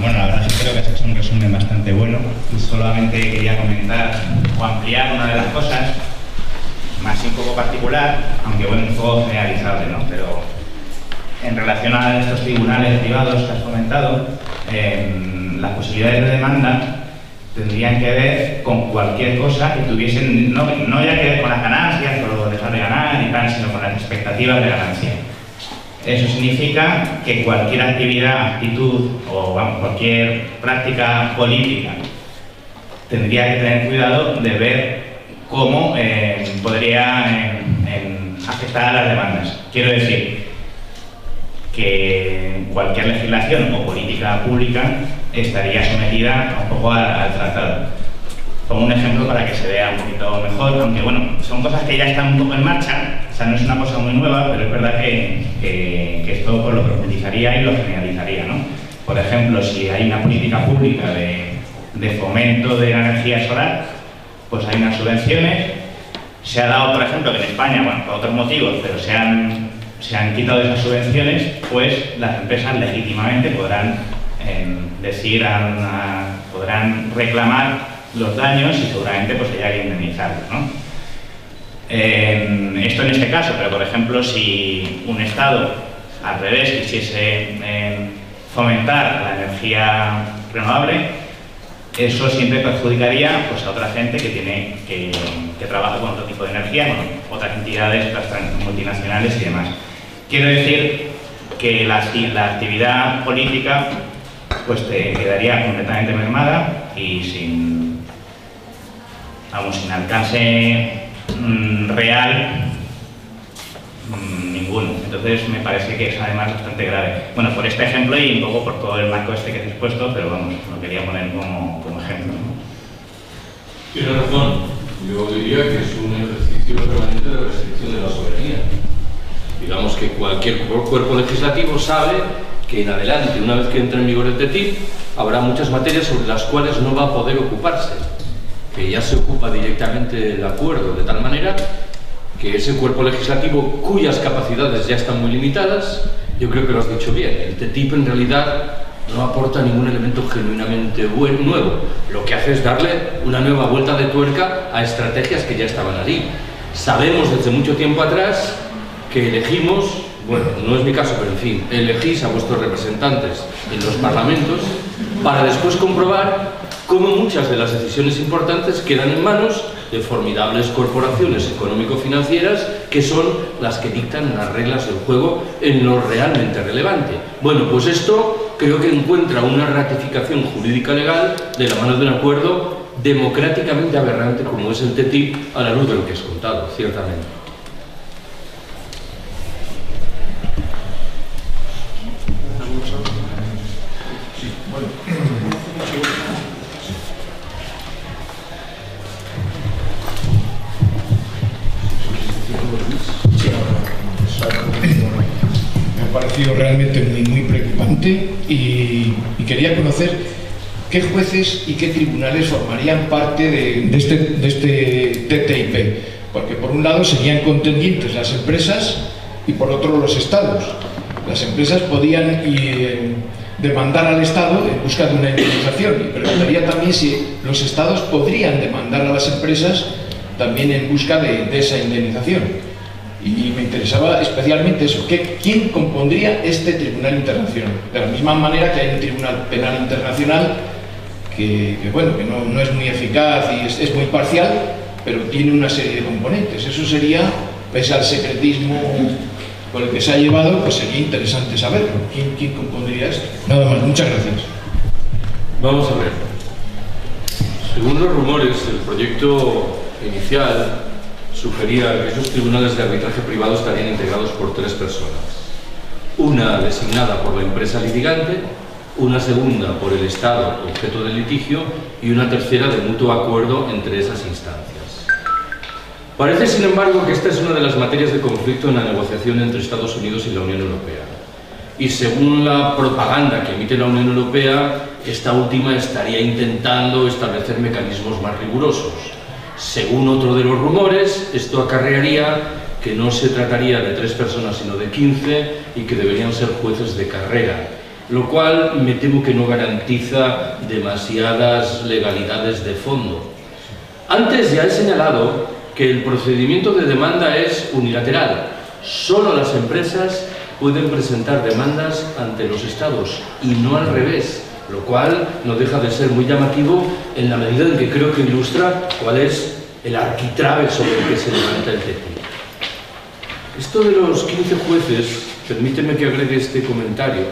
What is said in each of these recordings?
Bueno, la verdad es que creo que has hecho un resumen bastante bueno. Solamente quería comentar o ampliar una de las cosas, más un poco particular, aunque bueno, un poco generalizable, ¿no? Pero en relación a estos tribunales privados que has comentado, las posibilidades de demanda tendrían que ver con cualquier cosa que tuviesen, no ya que ver con las ganancias o dejar de ganar y tal, sino con las expectativas de ganancia. Eso significa que cualquier actitud o cualquier práctica política tendría que tener cuidado de ver cómo podría afectar a las demandas. Quiero decir que cualquier legislación o política pública estaría sometida un poco al tratado. Pongo un ejemplo para que se vea un poquito mejor, aunque bueno, son cosas que ya están un poco en marcha, o sea, no es una cosa muy nueva, pero es verdad que esto pues, lo profundizaría y lo generalizaría, ¿no? Por ejemplo, si hay una política pública de fomento de la energía solar, pues hay unas subvenciones. Se ha dado, por ejemplo, que en España, bueno, por otros motivos, pero se han quitado esas subvenciones, pues las empresas legítimamente podrán podrán reclamar los daños y seguramente pues haya que indemnizarlos, ¿no? Esto en este caso, pero por ejemplo, si un Estado al revés quisiese fomentar la energía renovable, eso siempre perjudicaría pues, a otra gente que trabaja con otro tipo de energía, con otras entidades, otras multinacionales y demás. Quiero decir que la actividad política pues te quedaría completamente mermada y sin alcance real ninguno. Entonces me parece que es además bastante grave. Bueno, por este ejemplo y un poco por todo el marco este que has expuesto, pero vamos, lo quería poner como ejemplo, ¿no? Tiene razón. Yo diría que es un ejercicio permanente de restricción de la soberanía. Digamos que cualquier cuerpo legislativo sabe que en adelante, una vez que entre en vigor el TTIP, habrá muchas materias sobre las cuales no va a poder ocuparse, que ya se ocupa directamente el acuerdo, de tal manera que ese cuerpo legislativo, cuyas capacidades ya están muy limitadas, yo creo que lo has dicho bien, el TTIP en realidad no aporta ningún elemento genuinamente nuevo, lo que hace es darle una nueva vuelta de tuerca a estrategias que ya estaban allí. Sabemos desde mucho tiempo atrás que elegimos, bueno, no es mi caso, pero en fin, elegís a vuestros representantes en los parlamentos para después comprobar cómo muchas de las decisiones importantes quedan en manos de formidables corporaciones económico-financieras que son las que dictan las reglas del juego en lo realmente relevante. Bueno, pues esto creo que encuentra una ratificación jurídica legal de la mano de un acuerdo democráticamente aberrante como es el TTIP, a la luz de lo que has contado, ciertamente. Me ha parecido realmente muy preocupante y quería conocer qué jueces y qué tribunales formarían parte de este TTIP, porque por un lado serían contendientes las empresas y por otro los estados. Las empresas podían demandar al Estado en busca de una indemnización, y preguntaría también si los estados podrían demandar a las empresas también en busca de esa indemnización. Y me interesaba especialmente eso, ¿quién compondría este Tribunal Internacional? De la misma manera que hay un Tribunal Penal Internacional que no es muy eficaz y es muy parcial, pero tiene una serie de componentes. Eso sería, pese al secretismo con el que se ha llevado, pues sería interesante saberlo. ¿Quién compondría esto? Nada más, muchas gracias. Vamos a ver. Según los rumores, el proyecto inicial sugería que esos tribunales de arbitraje privado estarían integrados por 3 personas. Una designada por la empresa litigante, una segunda por el Estado objeto del litigio y una tercera de mutuo acuerdo entre esas instancias. Parece, sin embargo, que esta es una de las materias de conflicto en la negociación entre Estados Unidos y la Unión Europea. Y según la propaganda que emite la Unión Europea, esta última estaría intentando establecer mecanismos más rigurosos. Según otro de los rumores, esto acarrearía que no se trataría de 3 personas sino de 15 y que deberían ser jueces de carrera. lo cual me temo que no garantiza demasiadas legalidades de fondo. Antes ya he señalado que el procedimiento de demanda es unilateral. Solo las empresas pueden presentar demandas ante los estados y no al revés, lo cual no deja de ser muy llamativo en la medida en que creo que ilustra cuál es el arquitrabe sobre el que se levanta el TTIP. Esto de los 15 jueces, permíteme que agregue este comentario,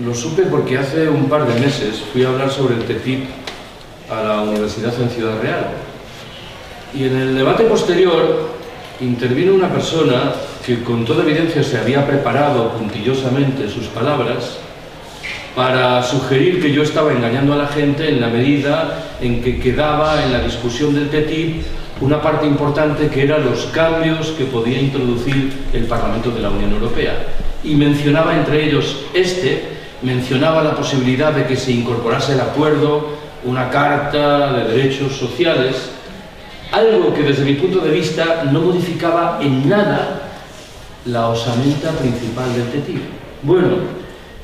lo supe porque hace un par de meses fui a hablar sobre el TTIP a la Universidad en Ciudad Real. Y en el debate posterior intervino una persona que con toda evidencia se había preparado puntillosamente sus palabras para sugerir que yo estaba engañando a la gente en la medida en que quedaba en la discusión del TTIP una parte importante que eran los cambios que podía introducir el Parlamento de la Unión Europea. Y mencionaba entre ellos mencionaba la posibilidad de que se incorporase al acuerdo una carta de derechos sociales, algo que desde mi punto de vista no modificaba en nada la osamenta principal del TTIP. Bueno,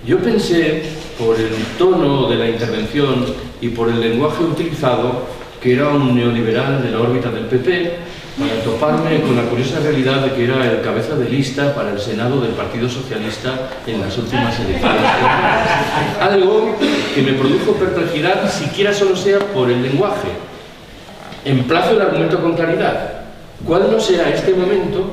yo pensé, por el tono de la intervención y por el lenguaje utilizado, que era un neoliberal de la órbita del PP, para toparme con la curiosa realidad de que era el cabeza de lista para el Senado del Partido Socialista en las últimas elecciones. Algo que me produjo perplejidad, siquiera solo sea por el lenguaje. Emplazo el argumento con claridad. ¿Cuál no será este momento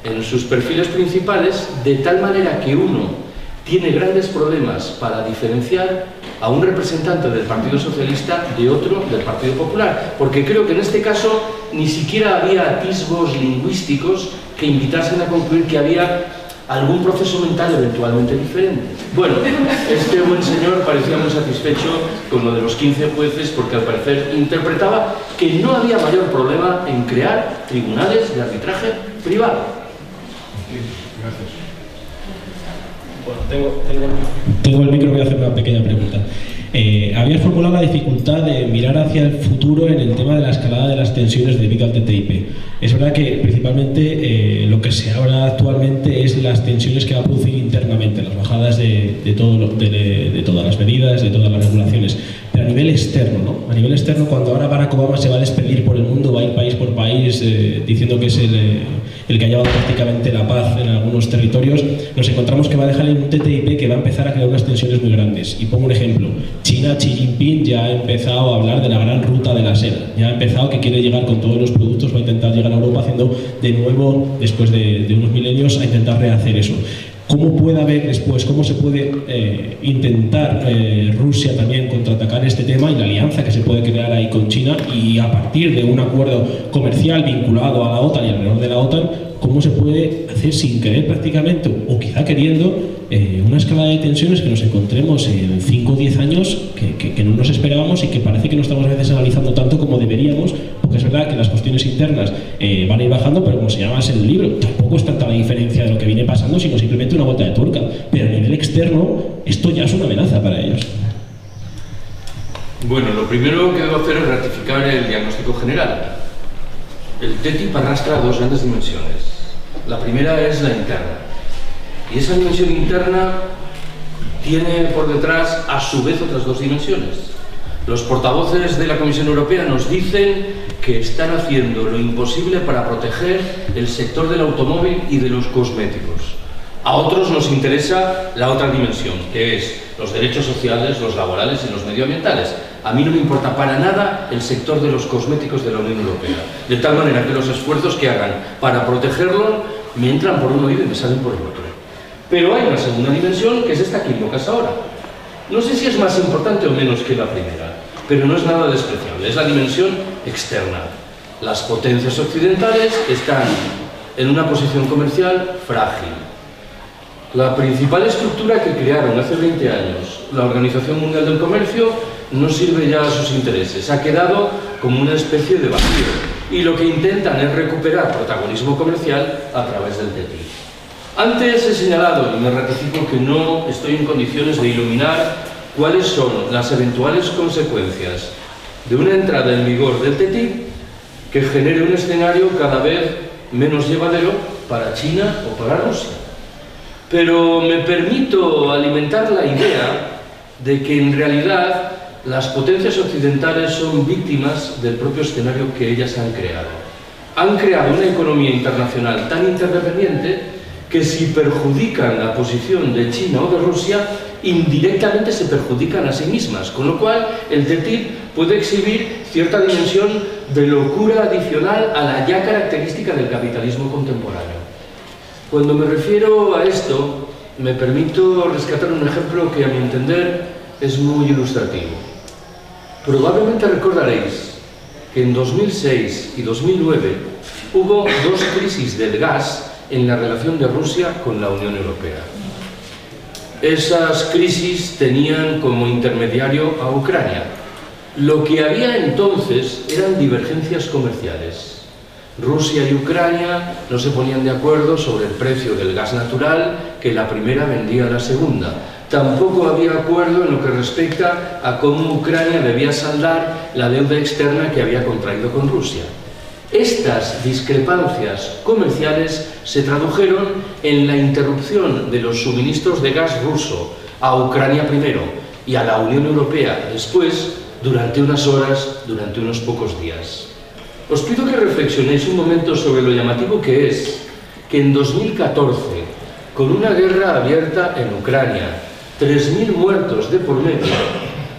en sus perfiles principales, de tal manera que uno tiene grandes problemas para diferenciar a un representante del Partido Socialista de otro del Partido Popular? Porque creo que en este caso ni siquiera había atisbos lingüísticos que invitasen a concluir que había algún proceso mental eventualmente diferente. Bueno, este buen señor parecía muy satisfecho con lo de los 15 jueces porque al parecer interpretaba que no había mayor problema en crear tribunales de arbitraje privado. Gracias. Bueno, tengo el micro, voy a hacer una pequeña pregunta. Habías formulado la dificultad de mirar hacia el futuro en el tema de la escalada de las tensiones debido al TTIP. Es verdad que principalmente lo que se habla actualmente es las tensiones que va a producir internamente, las bajadas de todas las medidas, de todas las regulaciones. Pero a nivel externo, ¿no? A nivel externo, cuando ahora Barack Obama se va a despedir por el mundo, va a ir país por país diciendo que es el que ha llevado prácticamente la paz en algunos territorios, nos encontramos que va a dejar un TTIP que va a empezar a crear unas tensiones muy grandes. Y pongo un ejemplo. China, Xi Jinping ya ha empezado a hablar de la gran ruta de la seda. Ya ha empezado que quiere llegar con todos los productos, va a intentar llegar a Europa haciendo de nuevo, después de unos milenios, a intentar rehacer eso. ¿Cómo puede haber después, cómo se puede intentar Rusia también contraatacar este tema y la alianza que se puede crear ahí con China, y a partir de un acuerdo comercial vinculado a la OTAN y alrededor de la OTAN, cómo se puede hacer sin querer prácticamente, o quizá queriendo, una escalada de tensiones que nos encontremos en 5 o 10 años que no nos esperábamos y que parece que no estamos a veces analizando tanto como deberíamos, porque es verdad que las cuestiones internas van a ir bajando, pero como se llama en el libro, tampoco es tanta la diferencia de lo que viene pasando, sino simplemente una vuelta de tuerca. Pero a nivel externo, esto ya es una amenaza para ellos. Bueno, lo primero que debo hacer es ratificar el diagnóstico general. El TTIP arrastra dos grandes dimensiones. La primera es la interna. Y esa dimensión interna tiene por detrás, a su vez, otras dos dimensiones. Los portavoces de la Comisión Europea nos dicen que están haciendo lo imposible para proteger el sector del automóvil y de los cosméticos. A otros nos interesa la otra dimensión, que es los derechos sociales, los laborales y los medioambientales. A mí no me importa para nada el sector de los cosméticos de la Unión Europea, de tal manera que los esfuerzos que hagan para protegerlo me entran por un oído y me salen por el otro. Pero hay una segunda dimensión, que es esta que invocas ahora. No sé si es más importante o menos que la primera, pero no es nada despreciable. Es la dimensión externa. Las potencias occidentales están en una posición comercial frágil. La principal estructura que crearon hace 20 años, la Organización Mundial del Comercio, no sirve ya a sus intereses. Ha quedado como una especie de vacío. Y lo que intentan es recuperar protagonismo comercial a través del TTIP. Antes he señalado, y me ratifico, que no estoy en condiciones de iluminar cuáles son las eventuales consecuencias de una entrada en vigor del TTIP que genere un escenario cada vez menos llevadero para China o para Rusia. pero me permito alimentar la idea de que en realidad las potencias occidentales son víctimas del propio escenario que ellas han creado. Han creado una economía internacional tan interdependiente que si perjudican la posición de China o de Rusia, indirectamente se perjudican a sí mismas, con lo cual el TTIP puede exhibir cierta dimensión de locura adicional a la ya característica del capitalismo contemporáneo. Cuando me refiero a esto, me permito rescatar un ejemplo que a mi entender es muy ilustrativo. Probablemente recordaréis que en 2006 y 2009 hubo dos crisis del gas en la relación de Rusia con la Unión Europea. Esas crisis tenían como intermediario a Ucrania. Lo que había entonces eran divergencias comerciales. Rusia y Ucrania no se ponían de acuerdo sobre el precio del gas natural que la primera vendía a la segunda. Tampoco había acuerdo en lo que respecta a cómo Ucrania debía saldar la deuda externa que había contraído con Rusia. Estas discrepancias comerciales se tradujeron en la interrupción de los suministros de gas ruso a Ucrania primero y a la Unión Europea después, durante unas horas, durante unos pocos días. Os pido que reflexionéis un momento sobre lo llamativo que es que en 2014, con una guerra abierta en Ucrania, 3.000 muertos de por medio,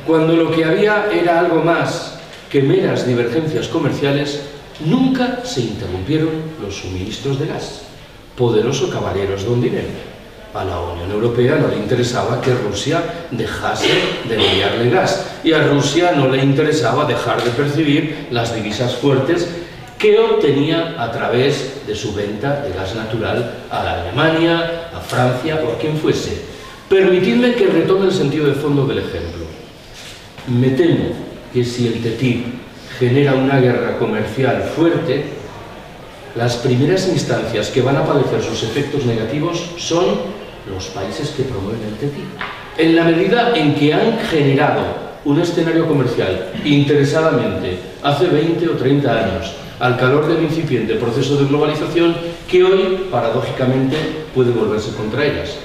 cuando lo que había era algo más que meras divergencias comerciales, nunca se interrumpieron los suministros de gas. Poderoso caballeros don dinero. A la Unión Europea no le interesaba que Rusia dejase de enviarle gas y a Rusia no le interesaba dejar de percibir las divisas fuertes que obtenía a través de su venta de gas natural a Alemania, a Francia o a quien fuese. Permitidme que retome el sentido de fondo del ejemplo. Me temo que si el TTIP genera una guerra comercial fuerte, las primeras instancias que van a padecer sus efectos negativos son los países que promueven el TTIP. En la medida en que han generado un escenario comercial interesadamente hace 20 o 30 años, al calor del incipiente proceso de globalización que hoy, paradójicamente, puede volverse contra ellas.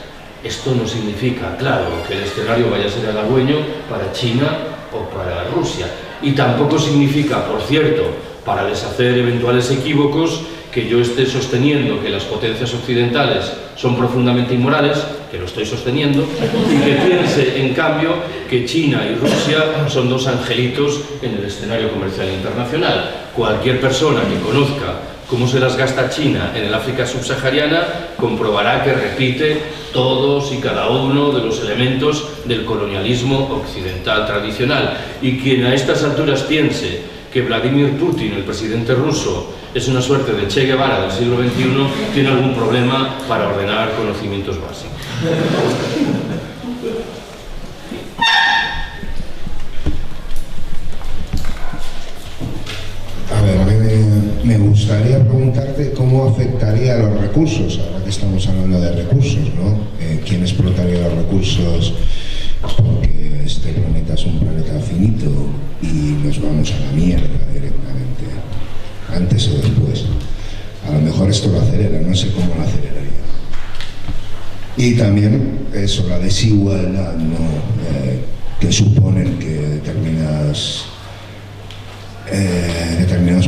Esto no significa, claro, que el escenario vaya a ser halagüeño para China o para Rusia. Y tampoco significa, por cierto, para deshacer eventuales equívocos, que yo esté sosteniendo que las potencias occidentales son profundamente inmorales, que lo estoy sosteniendo, y que piense, en cambio, que China y Rusia son dos angelitos en el escenario comercial internacional. Cualquier persona que conozca cómo se las gasta China en el África subsahariana comprobará que repite todos y cada uno de los elementos del colonialismo occidental tradicional. Y quien a estas alturas piense que Vladimir Putin, el presidente ruso, es una suerte de Che Guevara del siglo XXI, tiene algún problema para ordenar conocimientos básicos. A ver, a mí me gustaría preguntarte cómo afectaría a los recursos, ahora que estamos hablando de recursos, ¿no? ¿Quién explotaría los recursos? Porque este planeta es un planeta finito y nos vamos a la mierda directamente, antes o después. A lo mejor esto lo acelera, no sé cómo lo aceleraría. Y también eso, la desigualdad, ¿no? Que suponen que determinados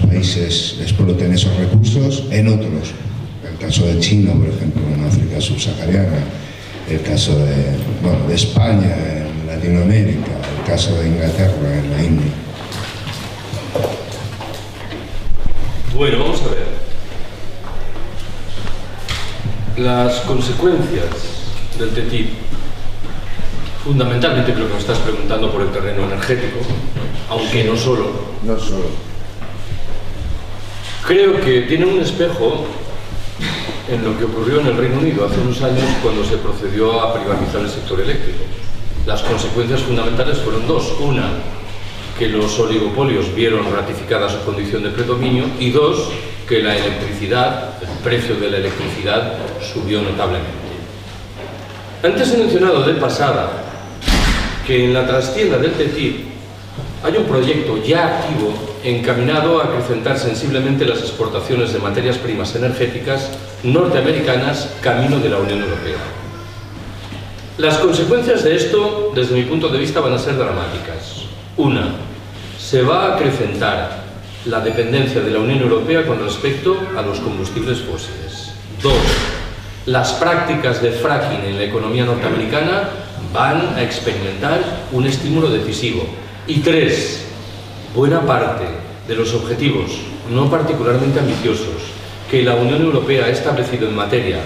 países exploten esos recursos en otros. El caso de China, por ejemplo, en África subsahariana, el caso de España en Latinoamérica, el caso de Inglaterra en la India. Bueno, vamos a ver. Las consecuencias del TTIP, fundamentalmente creo que me estás preguntando por el terreno energético, aunque no solo. No solo. Creo que tiene un espejo en lo que ocurrió en el Reino Unido hace unos años cuando se procedió a privatizar el sector eléctrico. Las consecuencias fundamentales fueron dos. Una, que los oligopolios vieron ratificada su condición de predominio, y dos, que la electricidad, el precio de la electricidad subió notablemente. Antes he mencionado de pasada que en la trastienda del TTIP hay un proyecto ya activo encaminado a acrecentar sensiblemente las exportaciones de materias primas energéticas norteamericanas camino de la Unión Europea. Las consecuencias de esto, desde mi punto de vista, van a ser dramáticas. Una, se va a acrecentar la dependencia de la Unión Europea con respecto a los combustibles fósiles. Dos, las prácticas de fracking en la economía norteamericana van a experimentar un estímulo decisivo. Y tres, buena parte de los objetivos no particularmente ambiciosos que la Unión Europea ha establecido en materia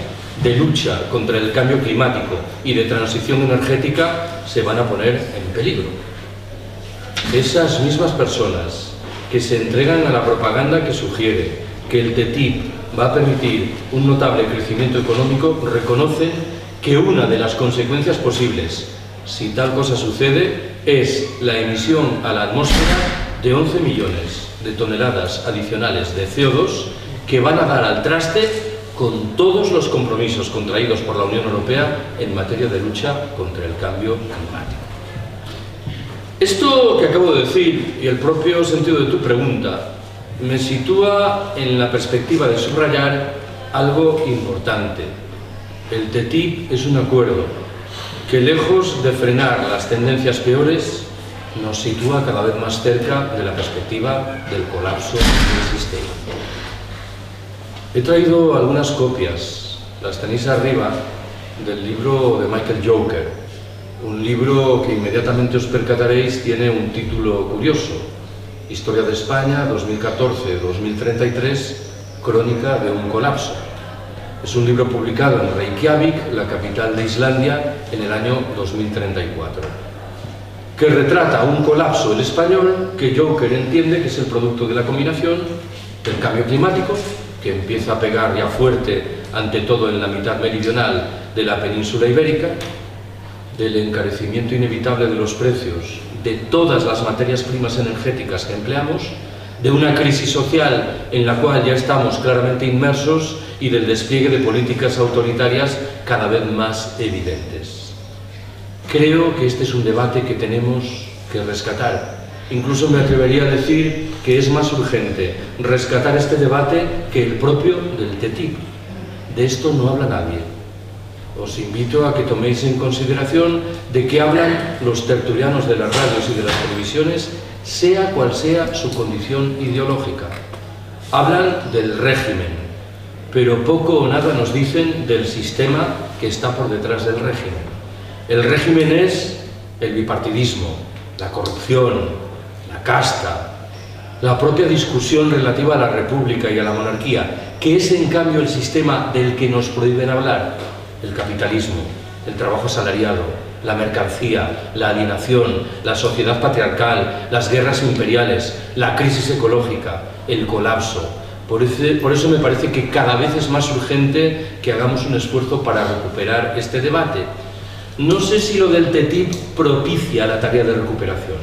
de lucha contra el cambio climático y de transición energética se van a poner en peligro. Esas mismas personas que se entregan a la propaganda que sugiere que el TTIP va a permitir un notable crecimiento económico reconocen que una de las consecuencias posibles, si tal cosa sucede, es la emisión a la atmósfera de 11 millones de toneladas adicionales de CO2 que van a dar al traste con todos los compromisos contraídos por la Unión Europea en materia de lucha contra el cambio climático. Esto que acabo de decir y el propio sentido de tu pregunta me sitúa en la perspectiva de subrayar algo importante. El TTIP es un acuerdo que, lejos de frenar las tendencias peores, nos sitúa cada vez más cerca de la perspectiva del colapso del sistema. He traído algunas copias, las tenéis arriba, del libro de Michael Joker, un libro que inmediatamente os percataréis tiene un título curioso: Historia de España 2014-2033, crónica de un colapso. Es un libro publicado en Reykjavik, la capital de Islandia, en el año 2034, que retrata un colapso, el español, que Joker entiende que es el producto de la combinación del cambio climático, que empieza a pegar ya fuerte, ante todo en la mitad meridional de la península ibérica, del encarecimiento inevitable de los precios de todas las materias primas energéticas que empleamos, de una crisis social en la cual ya estamos claramente inmersos y del despliegue de políticas autoritarias cada vez más evidentes. Creo que este es un debate que tenemos que rescatar. Incluso me atrevería a decir que es más urgente rescatar este debate que el propio del TTIP. De esto no habla nadie. Os invito a que toméis en consideración de qué hablan los tertulianos de las radios y de las televisiones, sea cual sea su condición ideológica. Hablan del régimen, pero poco o nada nos dicen del sistema que está por detrás del régimen. El régimen es el bipartidismo, la corrupción, la casta, la propia discusión relativa a la república y a la monarquía, que es en cambio el sistema del que nos prohíben hablar: el capitalismo, el trabajo asalariado, la mercancía, la alienación, la sociedad patriarcal, las guerras imperiales, la crisis ecológica, el colapso. Por eso me parece que cada vez es más urgente que hagamos un esfuerzo para recuperar este debate. No sé si lo del TTIP propicia la tarea de recuperación,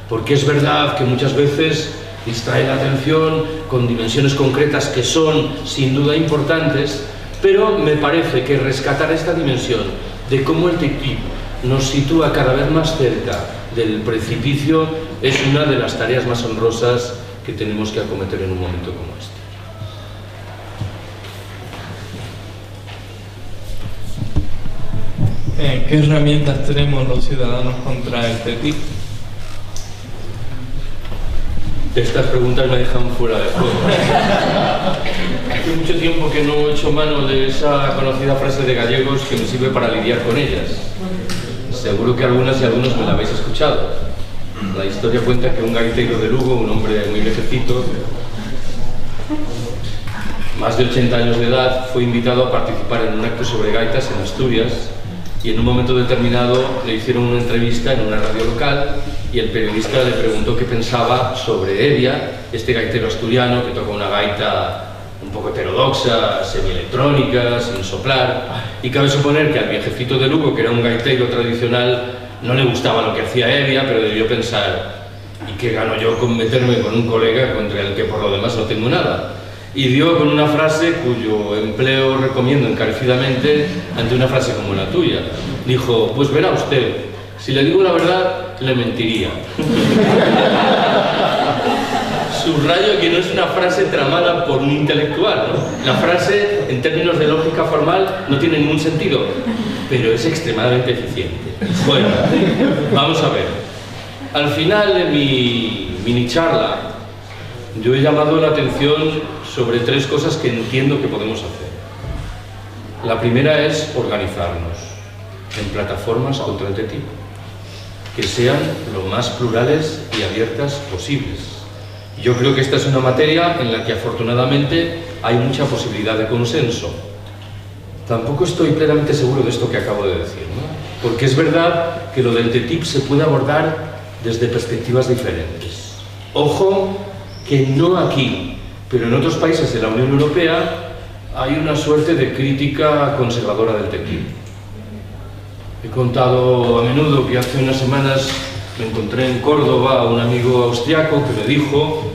porque es verdad que muchas veces distrae la atención con dimensiones concretas que son sin duda importantes, pero me parece que rescatar esta dimensión de cómo el TTIP nos sitúa cada vez más cerca del precipicio es una de las tareas más honrosas que tenemos que acometer en un momento como este. ¿Qué herramientas tenemos los ciudadanos contra el TTIP? Estas preguntas me dejan fuera de juego. Hace mucho tiempo que no he hecho mano de esa conocida frase de gallegos que me sirve para lidiar con ellas. Seguro que algunas y algunos me la habéis escuchado. La historia cuenta que un gaitero de Lugo, un hombre muy viejecito, más de 80 años de edad, fue invitado a participar en un acto sobre gaitas en Asturias, y en un momento determinado le hicieron una entrevista en una radio local y el periodista le preguntó qué pensaba sobre Evia, este gaitero asturiano que toca una gaita un poco heterodoxa, semielectrónica, sin soplar, y cabe suponer que al viejecito de Lugo, que era un gaitero tradicional, no le gustaba lo que hacía Evia, pero debió pensar: ¿y qué gano yo con meterme con un colega contra el que por lo demás no tengo nada? Y dio con una frase cuyo empleo recomiendo encarecidamente ante una frase como la tuya. Dijo: pues verá usted, si le digo la verdad, le mentiría. Subrayo que no es una frase tramada por un intelectual, ¿no? La frase, en términos de lógica formal, no tiene ningún sentido. pero es extremadamente eficiente. Bueno, vamos a ver. Al final de mi mini charla, yo he llamado la atención sobre 3 cosas que entiendo que podemos hacer. La primera es organizarnos en plataformas contra el TTIP, que sean lo más plurales y abiertas posibles. Yo creo que esta es una materia en la que afortunadamente hay mucha posibilidad de consenso. Tampoco estoy plenamente seguro de esto que acabo de decir, ¿no? Porque es verdad que lo del TTIP se puede abordar desde perspectivas diferentes. Ojo, que no aquí, pero en otros países de la Unión Europea hay una suerte de crítica conservadora del TTIP. He contado a menudo que hace unas semanas me encontré en Córdoba a un amigo austriaco que me dijo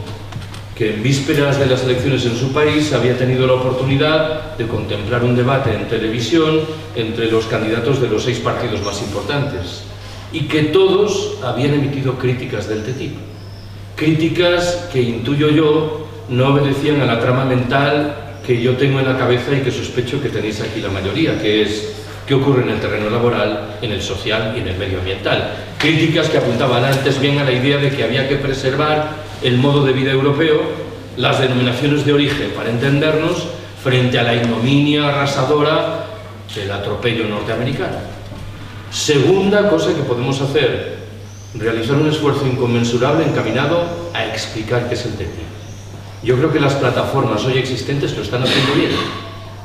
que en vísperas de las elecciones en su país había tenido la oportunidad de contemplar un debate en televisión entre los candidatos de los 6 partidos más importantes y que todos habían emitido críticas del TTIP. Críticas que, intuyo yo, no obedecían a la trama mental que yo tengo en la cabeza y que sospecho que tenéis aquí la mayoría, que es qué ocurre en el terreno laboral, en el social y en el medioambiental. Críticas que apuntaban antes bien a la idea de que había que preservar el modo de vida europeo, las denominaciones de origen para entendernos, frente a la ignominia arrasadora del atropello norteamericano. Segunda cosa que podemos hacer, realizar un esfuerzo inconmensurable encaminado a explicar qué es el TTIP. Yo creo que las plataformas hoy existentes lo están haciendo bien.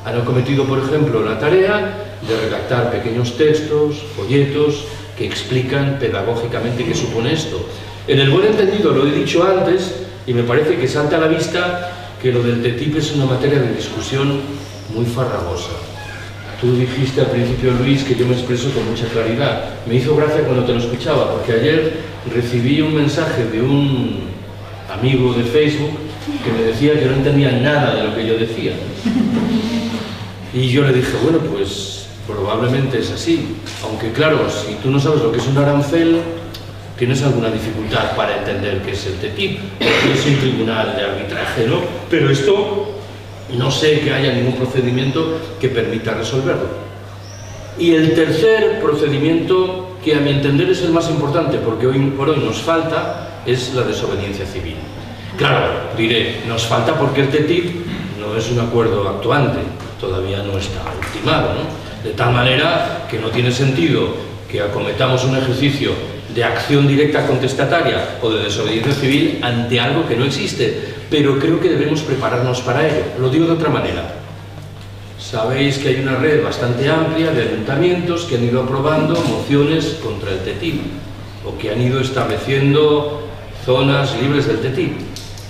Han cometido, por ejemplo, la tarea de redactar pequeños textos, folletos, que explican pedagógicamente qué supone esto. En el buen entendido, lo he dicho antes, y me parece que salta a la vista que lo del TTIP es una materia de discusión muy farragosa. Tú dijiste al principio, Luis, que yo me expreso con mucha claridad. Me hizo gracia cuando te lo escuchaba, porque ayer recibí un mensaje de un amigo de Facebook que me decía que no entendía nada de lo que yo decía. Y yo le dije, bueno, pues probablemente es así. Aunque claro, si tú no sabes lo que es un arancel, tienes alguna dificultad para entender qué es el TTIP, porque es un tribunal de arbitraje, ¿no? Pero esto no sé que haya ningún procedimiento que permita resolverlo. Y el tercer procedimiento, que a mi entender es el más importante, porque hoy por hoy nos falta, es la desobediencia civil. Claro, diré, nos falta porque el TTIP no es un acuerdo actuante, todavía no está ultimado, ¿no? De tal manera que no tiene sentido que acometamos un ejercicio de acción directa contestataria o de desobediencia civil ante algo que no existe, pero creo que debemos prepararnos para ello. Lo digo de otra manera. Sabéis que hay una red bastante amplia de ayuntamientos que han ido aprobando mociones contra el TTIP o que han ido estableciendo zonas libres del TTIP.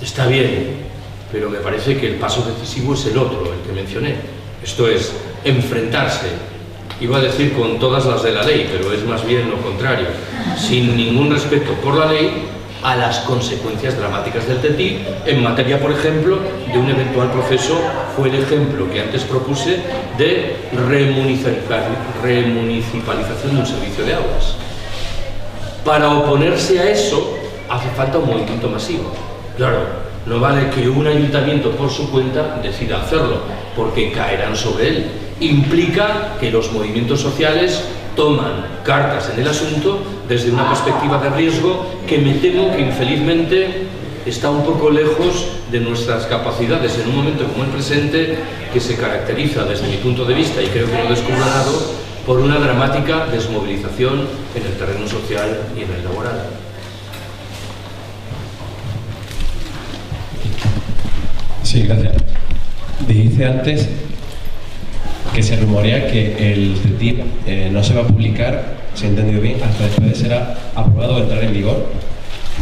Está bien, pero me parece que el paso decisivo es el otro, el que mencioné. Esto es, enfrentarse, iba a decir con todas las de la ley, pero es más bien lo contrario, sin ningún respeto por la ley, a las consecuencias dramáticas del TTIP en materia, por ejemplo, de un eventual proceso, fue el ejemplo que antes propuse, de remunicipalización de un servicio de aguas. Para oponerse a eso hace falta un movimiento masivo. Claro, no vale que un ayuntamiento por su cuenta decida hacerlo, porque caerán sobre él. Implica que los movimientos sociales toman cartas en el asunto desde una perspectiva de riesgo que me temo que infelizmente está un poco lejos de nuestras capacidades en un momento como el presente, que se caracteriza desde mi punto de vista, y creo que no descubro nada, por una dramática desmovilización en el terreno social y en el laboral. Sí, gracias. Dijiste antes que se rumorea que el TTIP no se va a publicar, si he entendido bien, hasta después de ser aprobado o entrar en vigor.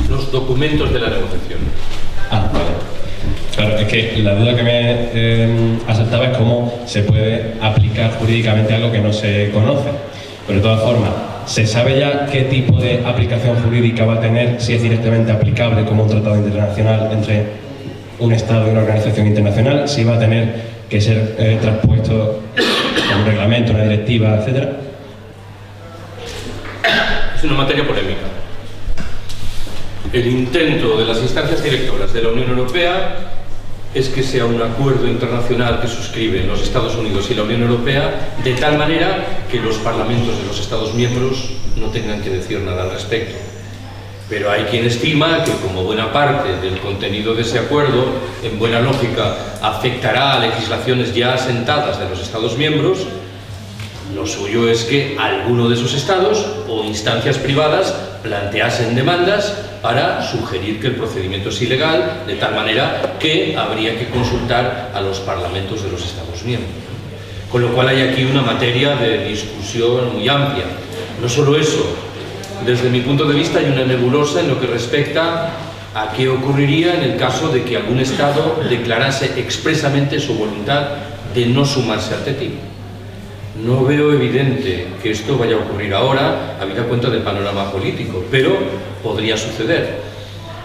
Los documentos de la negociación. Ah, vale. Claro, es que la duda que me asaltaba es cómo se puede aplicar jurídicamente algo que no se conoce. Pero de todas formas, ¿se sabe ya qué tipo de aplicación jurídica va a tener, si es directamente aplicable como un tratado internacional entre un Estado y una organización internacional, si va a tener que ser transpuesto a un reglamento, una directiva, etcétera? Es una materia polémica. El intento de las instancias directoras de la Unión Europea es que sea un acuerdo internacional que suscriben los Estados Unidos y la Unión Europea, de tal manera que los parlamentos de los Estados miembros no tengan que decir nada al respecto. Pero hay quien estima que, como buena parte del contenido de ese acuerdo, en buena lógica, afectará a legislaciones ya asentadas de los Estados miembros, lo suyo es que alguno de esos estados o instancias privadas planteasen demandas para sugerir que el procedimiento es ilegal, de tal manera que habría que consultar a los parlamentos de los Estados miembros. Con lo cual hay aquí una materia de discusión muy amplia. No solo eso, desde mi punto de vista hay una nebulosa en lo que respecta a qué ocurriría en el caso de que algún Estado declarase expresamente su voluntad de no sumarse al TTIP. No veo evidente que esto vaya a ocurrir ahora, habida cuenta del panorama político, pero podría suceder.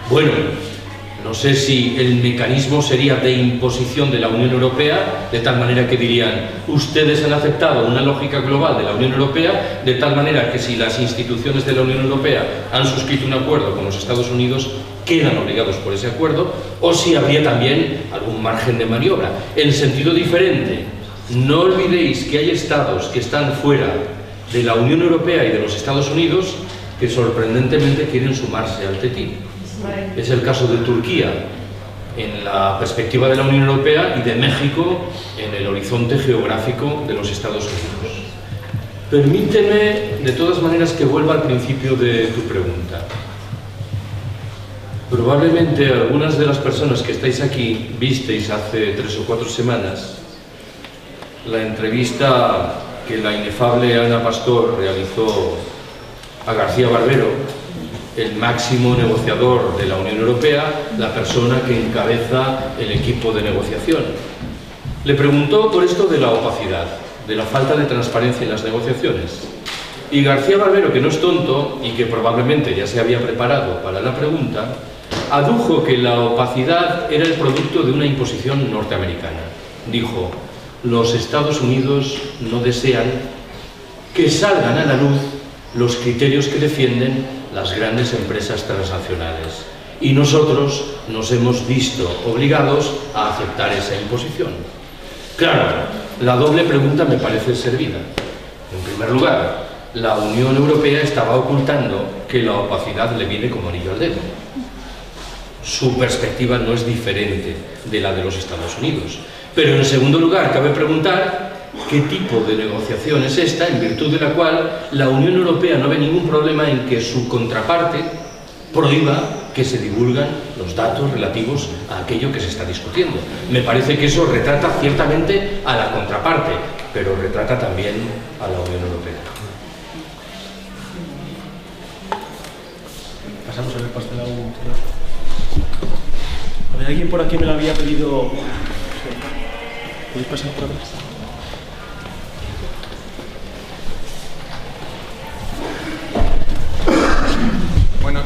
Bueno, no sé si el mecanismo sería de imposición de la Unión Europea, de tal manera que dirían, ustedes han aceptado una lógica global de la Unión Europea, de tal manera que si las instituciones de la Unión Europea han suscrito un acuerdo con los Estados Unidos, quedan obligados por ese acuerdo, o si habría también algún margen de maniobra. En sentido diferente, no olvidéis que hay estados que están fuera de la Unión Europea y de los Estados Unidos que sorprendentemente quieren sumarse al TTIP. Es el caso de Turquía en la perspectiva de la Unión Europea y de México en el horizonte geográfico de los Estados Unidos. Permíteme, de todas maneras, que vuelva al principio de tu pregunta. Probablemente algunas de las personas que estáis aquí visteis hace 3 o 4 semanas la entrevista que la inefable Ana Pastor realizó a García Barbero, el máximo negociador de la Unión Europea, la persona que encabeza el equipo de negociación. Le preguntó por esto de la opacidad, de la falta de transparencia en las negociaciones. Y García Barbero, que no es tonto y que probablemente ya se había preparado para la pregunta, adujo que la opacidad era el producto de una imposición norteamericana. Dijo: los Estados Unidos no desean que salgan a la luz los criterios que defienden las grandes empresas transnacionales. Y nosotros nos hemos visto obligados a aceptar esa imposición. Claro, la doble pregunta me parece servida. En primer lugar, la Unión Europea estaba ocultando que la opacidad le viene como anillo al dedo. Su perspectiva no es diferente de la de los Estados Unidos. Pero en segundo lugar, cabe preguntar qué tipo de negociación es esta, en virtud de la cual la Unión Europea no ve ningún problema en que su contraparte prohíba que se divulgan los datos relativos a aquello que se está discutiendo. Me parece que eso retrata ciertamente a la contraparte, pero retrata también a la Unión Europea. Pasamos al pastel anterior. A ver, alguien por aquí me lo había pedido. ¿Podéis pasar por atrás? Bueno,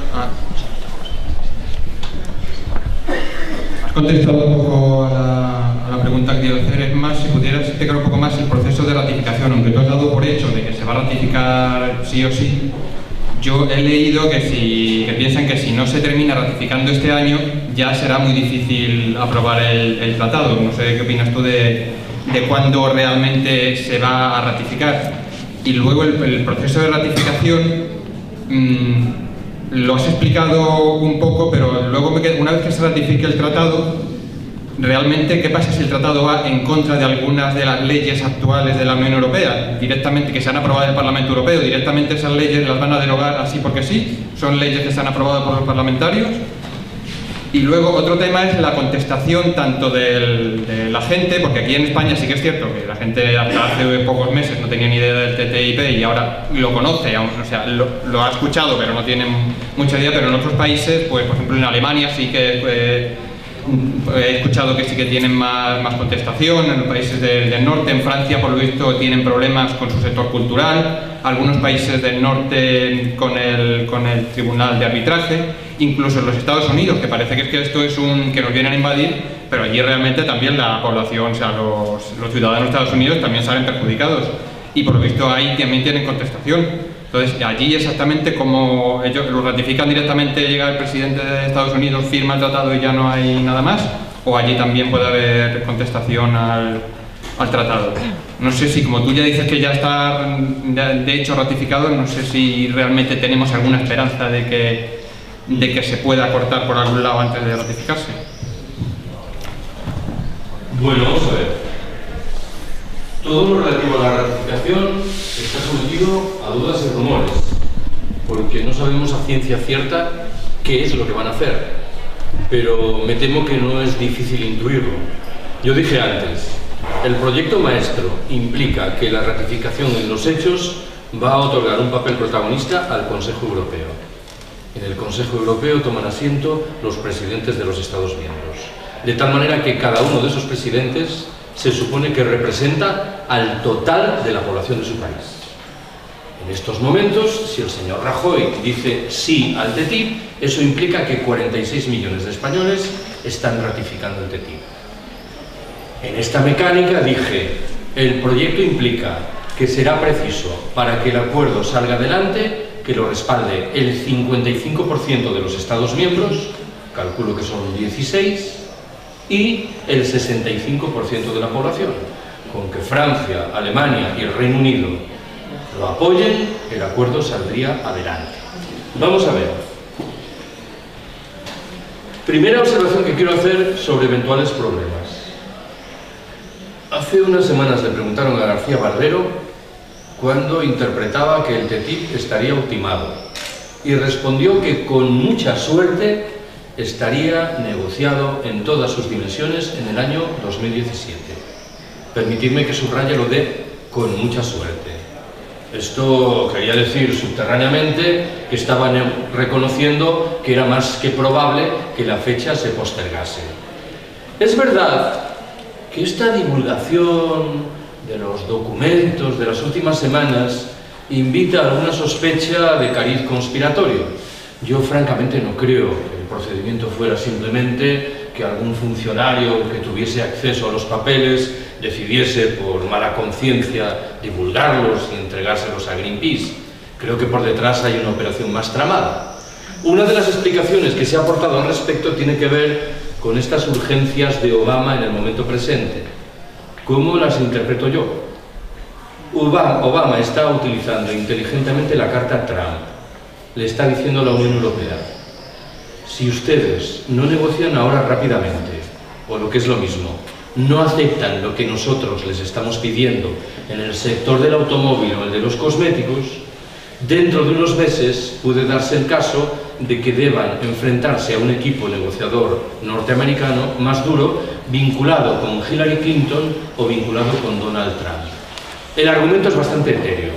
has contestado un poco a la pregunta que quiero hacer. Es más, si pudieras explicar un poco más el proceso de ratificación, aunque tú has dado por hecho de que se va a ratificar sí o sí. Yo he leído que piensan que si no se termina ratificando este año, ya será muy difícil aprobar el tratado. No sé qué opinas tú de cuándo realmente se va a ratificar. Y luego el proceso de ratificación, lo has explicado un poco, pero luego una vez que se ratifique el tratado, realmente, ¿qué pasa si el tratado va en contra de algunas de las leyes actuales de la Unión Europea? Directamente, que se han aprobado en el Parlamento Europeo, directamente esas leyes las van a derogar así porque sí, son leyes que se han aprobado por los parlamentarios. Y luego otro tema es la contestación tanto de la gente, porque aquí en España sí que es cierto que la gente hasta hace pocos meses no tenía ni idea del TTIP y ahora lo conoce, o sea, lo ha escuchado pero no tiene mucha idea, pero en otros países, pues por ejemplo en Alemania sí que he escuchado que sí que tienen más contestación, en los países del norte, en Francia por lo visto tienen problemas con su sector cultural, algunos países del norte con el tribunal de arbitraje, incluso en los Estados Unidos, que parece que esto es que nos vienen a invadir, pero allí realmente también la población, o sea, los ciudadanos de Estados Unidos también salen perjudicados y por lo visto ahí también tienen contestación. Entonces, allí exactamente como ellos lo ratifican directamente, llega el presidente de Estados Unidos, firma el tratado y ya no hay nada más, o allí también puede haber contestación al tratado. No sé si, como tú ya dices que ya está de hecho ratificado, no sé si realmente tenemos alguna esperanza de que se pueda cortar por algún lado antes de ratificarse. Bueno, vamos a ver. Todo lo relativo a la ratificación está sometido a dudas y rumores, porque no sabemos a ciencia cierta qué es lo que van a hacer, pero me temo que no es difícil intuirlo. Yo dije antes, el proyecto maestro implica que la ratificación en los hechos va a otorgar un papel protagonista al Consejo Europeo. En el Consejo Europeo toman asiento los presidentes de los Estados miembros, de tal manera que cada uno de esos presidentes se supone que representa al total de la población de su país. En estos momentos, si el señor Rajoy dice sí al TTIP, eso implica que 46 millones de españoles están ratificando el TTIP. En esta mecánica dije, el proyecto implica que será preciso, para que el acuerdo salga adelante, que lo respalde el 55% de los Estados miembros, calculo que son 16, y el 65% de la población. Con que Francia, Alemania y el Reino Unido lo apoyen, el acuerdo saldría adelante. Vamos a ver. Primera observación que quiero hacer sobre eventuales problemas. Hace unas semanas le preguntaron a García Barbero cuándo interpretaba que el TTIP estaría ultimado y respondió que con mucha suerte estaría negociado en todas sus dimensiones en el año 2017. Permitidme que subraye lo de con mucha suerte. Esto quería decir subterráneamente que estaban reconociendo que era más que probable que la fecha se postergase. Es verdad que esta divulgación de los documentos de las últimas semanas invita a alguna sospecha de cariz conspiratorio. Yo francamente no creo que el procedimiento fuera simplemente que algún funcionario que tuviese acceso a los papeles decidiese por mala conciencia divulgarlos y entregárselos a Greenpeace. Creo que por detrás hay una operación más tramada. Una de las explicaciones que se ha aportado al respecto tiene que ver con estas urgencias de Obama en el momento presente. ¿Cómo las interpreto yo? Obama está utilizando inteligentemente la carta Trump. Le está diciendo a la Unión Europea, si ustedes no negocian ahora rápidamente, o lo que es lo mismo, no aceptan lo que nosotros les estamos pidiendo en el sector del automóvil o el de los cosméticos, dentro de unos meses puede darse el caso de que deban enfrentarse a un equipo negociador norteamericano más duro, vinculado con Hillary Clinton o vinculado con Donald Trump. El argumento es bastante etéreo.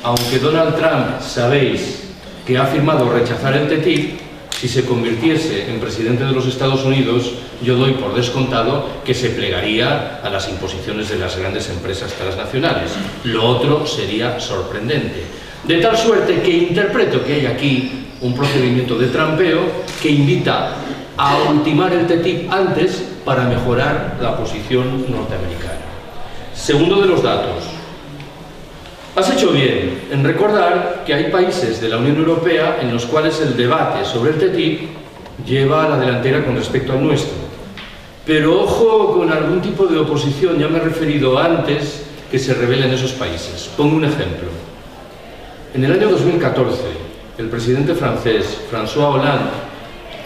Aunque Donald Trump, sabéis, que ha afirmado rechazar el TTIP, si se convirtiese en presidente de los Estados Unidos, yo doy por descontado que se plegaría a las imposiciones de las grandes empresas transnacionales. Lo otro sería sorprendente. De tal suerte que interpreto que hay aquí un procedimiento de trampeo que invita a ultimar el TTIP antes para mejorar la posición norteamericana. Segundo de los datos. Has hecho bien en recordar que hay países de la Unión Europea en los cuales el debate sobre el TTIP lleva a la delantera con respecto al nuestro. Pero ojo con algún tipo de oposición, ya me he referido antes, que se revela en esos países. Pongo un ejemplo. En el año 2014, el presidente francés, François Hollande,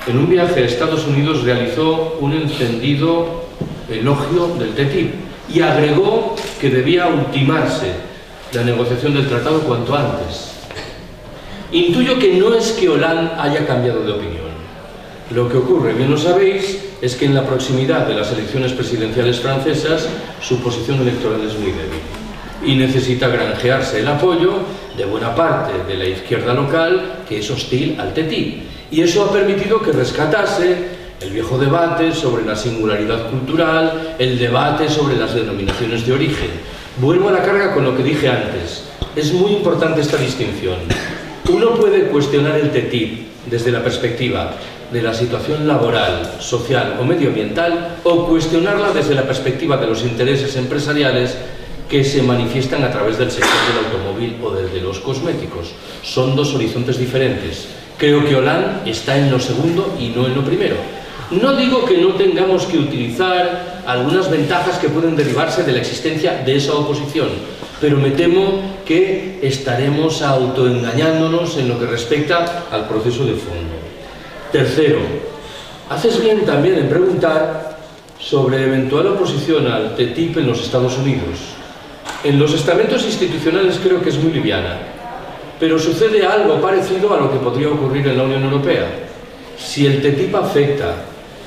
en un viaje a Estados Unidos realizó un encendido elogio del TTIP y agregó que debía ultimarse la negociación del tratado cuanto antes. Intuyo que no es que Hollande haya cambiado de opinión. Lo que ocurre, bien lo sabéis, es que en la proximidad de las elecciones presidenciales francesas su posición electoral es muy débil y necesita granjearse el apoyo de buena parte de la izquierda local que es hostil al TTIP. Y eso ha permitido que rescatase el viejo debate sobre la singularidad cultural, el debate sobre las denominaciones de origen. Vuelvo a la carga con lo que dije antes. Es muy importante esta distinción. Uno puede cuestionar el TTIP desde la perspectiva de la situación laboral, social o medioambiental, o cuestionarla desde la perspectiva de los intereses empresariales que se manifiestan a través del sector del automóvil o del de los cosméticos. Son dos horizontes diferentes. Creo que Hollande está en lo segundo y no en lo primero. No digo que no tengamos que utilizar algunas ventajas que pueden derivarse de la existencia de esa oposición, pero me temo que estaremos autoengañándonos en lo que respecta al proceso de fondo. Tercero, haces bien también en preguntar sobre eventual oposición al TTIP en los Estados Unidos. En los estamentos institucionales creo que es muy liviana, pero sucede algo parecido a lo que podría ocurrir en la Unión Europea. Si el TTIP afecta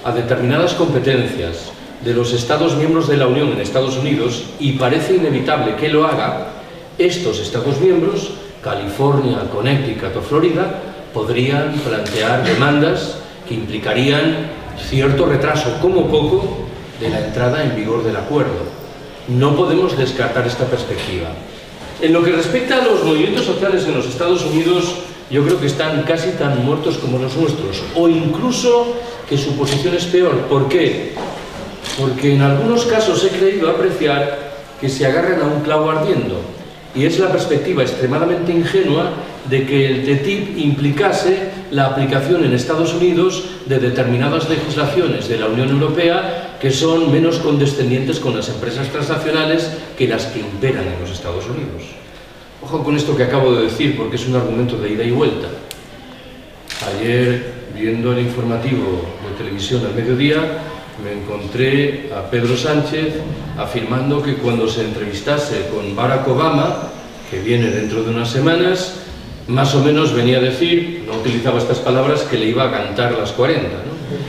a determinadas competencias de los Estados miembros de la Unión en Estados Unidos, y parece inevitable que lo haga, estos Estados miembros, California, Connecticut o Florida, podrían plantear demandas que implicarían cierto retraso, como poco, de la entrada en vigor del acuerdo. No podemos descartar esta perspectiva. En lo que respecta a los movimientos sociales en los Estados Unidos, yo creo que están casi tan muertos como los nuestros, o incluso que su posición es peor. ¿Por qué? Porque en algunos casos he creído apreciar que se agarran a un clavo ardiendo, y es la perspectiva extremadamente ingenua de que el TTIP implicase la aplicación en Estados Unidos de determinadas legislaciones de la Unión Europea que son menos condescendientes con las empresas transnacionales que las que imperan en los Estados Unidos. Ojo con esto que acabo de decir, porque es un argumento de ida y vuelta. Ayer, viendo el informativo de televisión al mediodía, me encontré a Pedro Sánchez afirmando que cuando se entrevistase con Barack Obama, que viene dentro de unas semanas, más o menos venía a decir, no utilizaba estas palabras, que le iba a cantar las 40,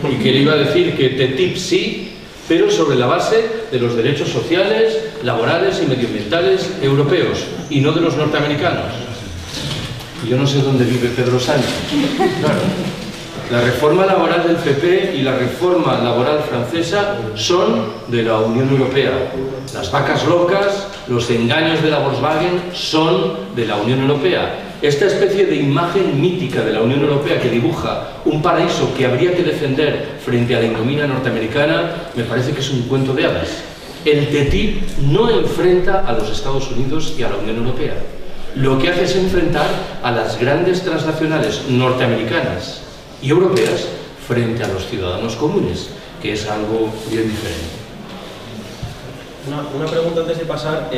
¿no? Y que le iba a decir que TTIP sí, pero sobre la base de los derechos sociales, laborales y medioambientales europeos, y no de los norteamericanos. Y yo no sé dónde vive Pedro Sánchez. Claro. La reforma laboral del PP y la reforma laboral francesa son de la Unión Europea. Las vacas locas, los engaños de la Volkswagen son de la Unión Europea. Esta especie de imagen mítica de la Unión Europea que dibuja un paraíso que habría que defender frente a la ignominia norteamericana, me parece que es un cuento de hadas. El TTIP no enfrenta a los Estados Unidos y a la Unión Europea. Lo que hace es enfrentar a las grandes transnacionales norteamericanas y europeas frente a los ciudadanos comunes, que es algo bien diferente. Una pregunta antes de pasar.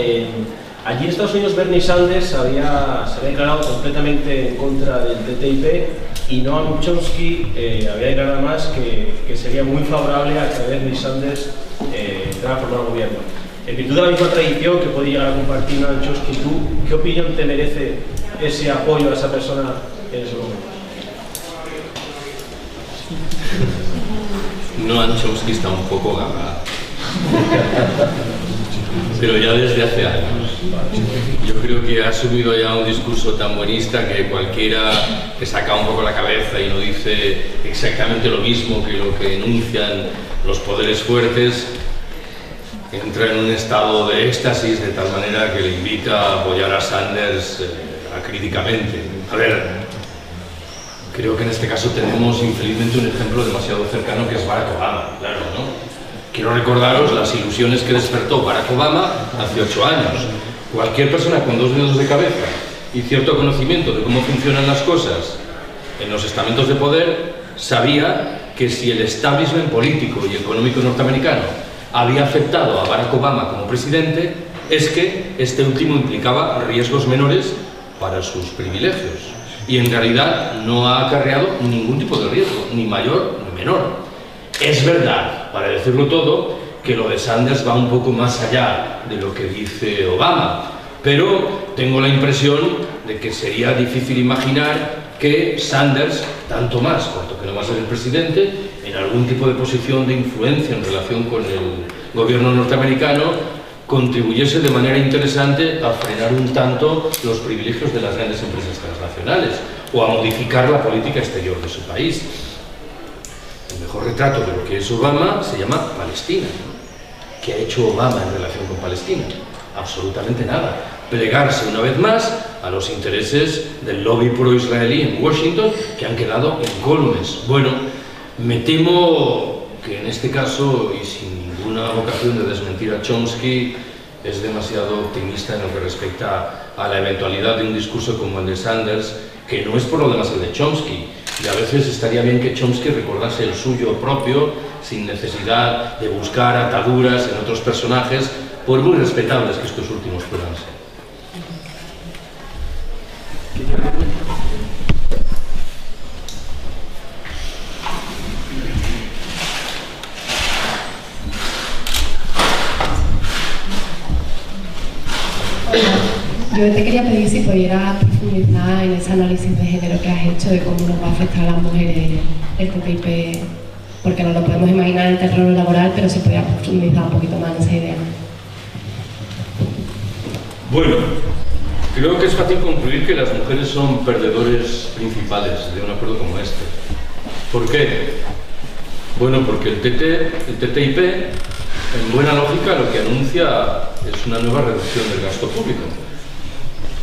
Allí en Estados Unidos Bernie Sanders se había declarado completamente en contra del TTIP, y Noam Chomsky había declarado además que sería muy favorable a que Bernie Sanders entrara a formar gobierno. En virtud de la misma tradición que puede llegar a compartir Noam Chomsky, ¿tú qué opinión te merece ese apoyo a esa persona en ese momento? Noam Chomsky está un poco gaga, pero ya desde hace años. Yo creo que ha asumido ya un discurso tan buenista que cualquiera que saca un poco la cabeza y no dice exactamente lo mismo que lo que enuncian los poderes fuertes, entra en un estado de éxtasis de tal manera que le invita a apoyar a Sanders acríticamente. A ver, creo que en este caso tenemos infelizmente un ejemplo demasiado cercano, que es Barack Obama, claro, ¿no? Quiero recordaros las ilusiones que despertó Barack Obama hace 8 años. Cualquier persona con 2 dedos de cabeza y cierto conocimiento de cómo funcionan las cosas en los estamentos de poder sabía que si el establishment político y económico norteamericano había aceptado a Barack Obama como presidente, es que este último implicaba riesgos menores para sus privilegios. Y en realidad no ha acarreado ningún tipo de riesgo, ni mayor ni menor. Es verdad, para decirlo todo, que lo de Sanders va un poco más allá de lo que dice Obama, pero tengo la impresión de que sería difícil imaginar que Sanders, tanto más cuanto que no va a ser el presidente, en algún tipo de posición de influencia en relación con el gobierno norteamericano, contribuyese de manera interesante a frenar un tanto los privilegios de las grandes empresas transnacionales o a modificar la política exterior de su país. El mejor retrato de lo que es Obama se llama Palestina, ¿no? ¿Qué ha hecho Obama en relación con Palestina? Absolutamente nada. Plegarse una vez más a los intereses del lobby pro-israelí en Washington, que han quedado incólumes. Bueno, me temo que en este caso, y sin ninguna vocación de desmentir a Chomsky, es demasiado optimista en lo que respecta a la eventualidad de un discurso como el de Sanders, que no es por lo demás el de Chomsky, Y a veces estaría bien que Chomsky recordase el suyo propio, sin necesidad de buscar ataduras en otros personajes, por muy respetables que estos últimos puedan ser. Yo te quería pedir si pudieras profundizar en ese análisis de género que has hecho de cómo nos va a afectar a las mujeres el TTIP, porque no lo podemos imaginar en el terreno laboral, pero si podías profundizar un poquito más en esa idea. Bueno, creo que es fácil concluir que las mujeres son perdedores principales de un acuerdo como este. ¿Por qué? Bueno, porque el TTIP, en buena lógica, lo que anuncia es una nueva reducción del gasto público.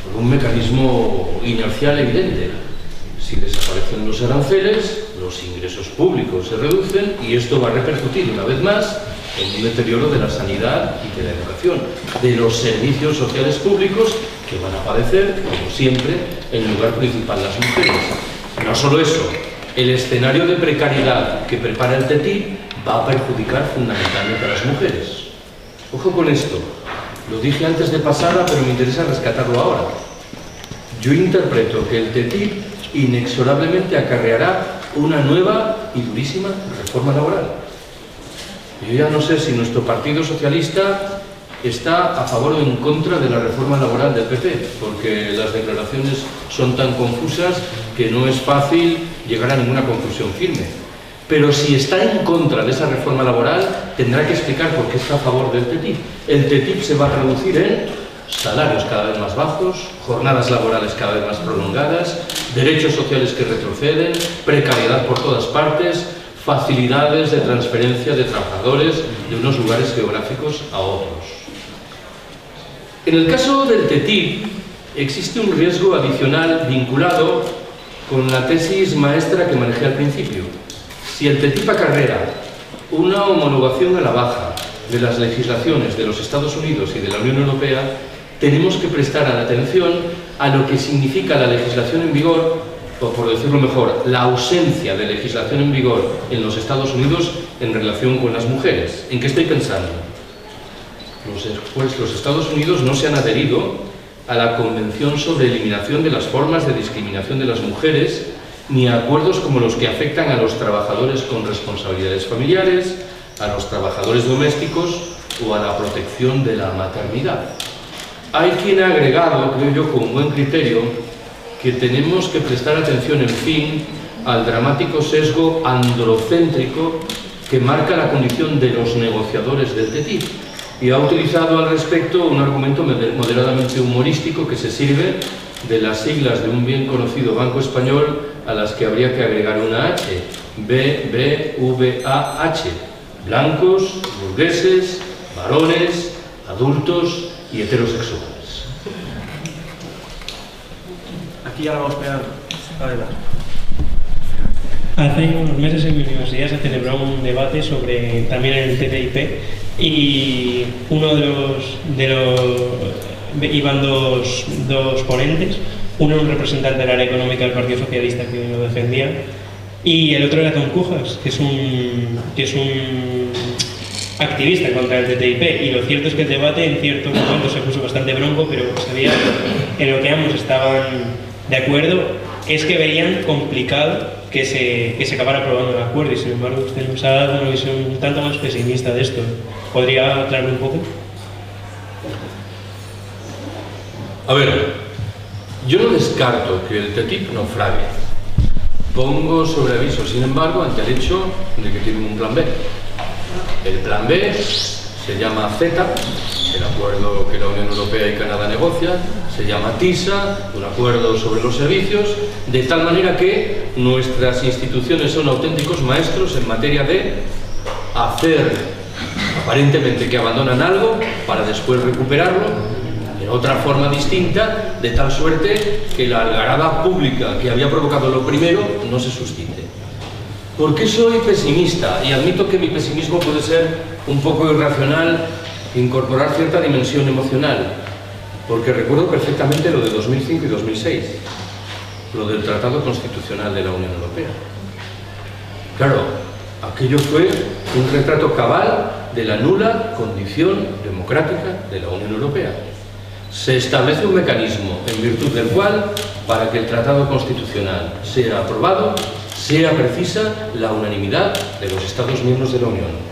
Por un mecanismo inercial evidente. Si desaparecen los aranceles, los ingresos públicos se reducen y esto va a repercutir una vez más en un deterioro de la sanidad y de la educación, de los servicios sociales públicos que van a padecer, como siempre, en lugar principal las mujeres. No solo eso, el escenario de precariedad que prepara el TTIP va a perjudicar fundamentalmente a las mujeres. Ojo con esto, lo dije antes de pasada, pero me interesa rescatarlo ahora. Yo interpreto que el TTIP inexorablemente acarreará una nueva y durísima reforma laboral. Yo ya no sé si nuestro Partido Socialista está a favor o en contra de la reforma laboral del PP, porque las declaraciones son tan confusas que no es fácil llegar a ninguna conclusión firme. Pero si está en contra de esa reforma laboral, tendrá que explicar por qué está a favor del TTIP. El TTIP se va a traducir en salarios cada vez más bajos, jornadas laborales cada vez más prolongadas, derechos sociales que retroceden, precariedad por todas partes, facilidades de transferencia de trabajadores de unos lugares geográficos a otros. En el caso del TTIP, existe un riesgo adicional vinculado con la tesis maestra que manejé al principio. Si el TTIP acarrea una homologación a la baja de las legislaciones de los Estados Unidos y de la Unión Europea, tenemos que prestar atención a lo que significa la legislación en vigor, o por decirlo mejor, la ausencia de legislación en vigor en los Estados Unidos en relación con las mujeres. ¿En qué estoy pensando? Pues los Estados Unidos no se han adherido a la Convención sobre Eliminación de las Formas de Discriminación de las Mujeres, ni a acuerdos como los que afectan a los trabajadores con responsabilidades familiares, a los trabajadores domésticos o a la protección de la maternidad. Hay quien ha agregado, creo yo, con buen criterio, que tenemos que prestar atención, en fin, al dramático sesgo androcéntrico que marca la condición de los negociadores del TTIP, y ha utilizado al respecto un argumento moderadamente humorístico que se sirve de las siglas de un bien conocido banco español a las que habría que agregar una H, BBVAH, blancos, burgueses, varones, adultos y heterosexuales. Aquí ya la vamos pegando. Adelante. Hace unos meses en mi universidad se celebró un debate sobre también el TTIP y iban dos ponentes, uno era un representante del área económica del Partido Socialista que lo defendía y el otro era Tom Cujas, que es un activista contra el TTIP, y lo cierto es que el debate en ciertos momentos se puso bastante bronco, pero sabía en lo que ambos estaban de acuerdo es que veían complicado que se acabara aprobando el acuerdo, y sin embargo usted nos ha dado una visión un tanto más pesimista de esto. ¿Podría aclarar un poco? A ver, yo no descarto que el TTIP naufrague. Pongo sobre aviso, sin embargo, ante el hecho de que tienen un plan B. El plan B se llama CETA, el acuerdo que la Unión Europea y Canadá negocian, se llama TISA, un acuerdo sobre los servicios, de tal manera que nuestras instituciones son auténticos maestros en materia de hacer aparentemente que abandonan algo para después recuperarlo en otra forma distinta, de tal suerte que la algarada pública que había provocado lo primero no se suscite. ¿Por qué soy pesimista? Y admito que mi pesimismo puede ser un poco irracional, incorporar cierta dimensión emocional, porque recuerdo perfectamente lo de 2005 y 2006. lo del Tratado Constitucional de la Unión Europea. Claro, aquello fue un retrato cabal de la nula condición democrática de la Unión Europea. Se establece un mecanismo en virtud del cual, para que el Tratado Constitucional sea aprobado, sea precisa la unanimidad de los Estados miembros de la Unión.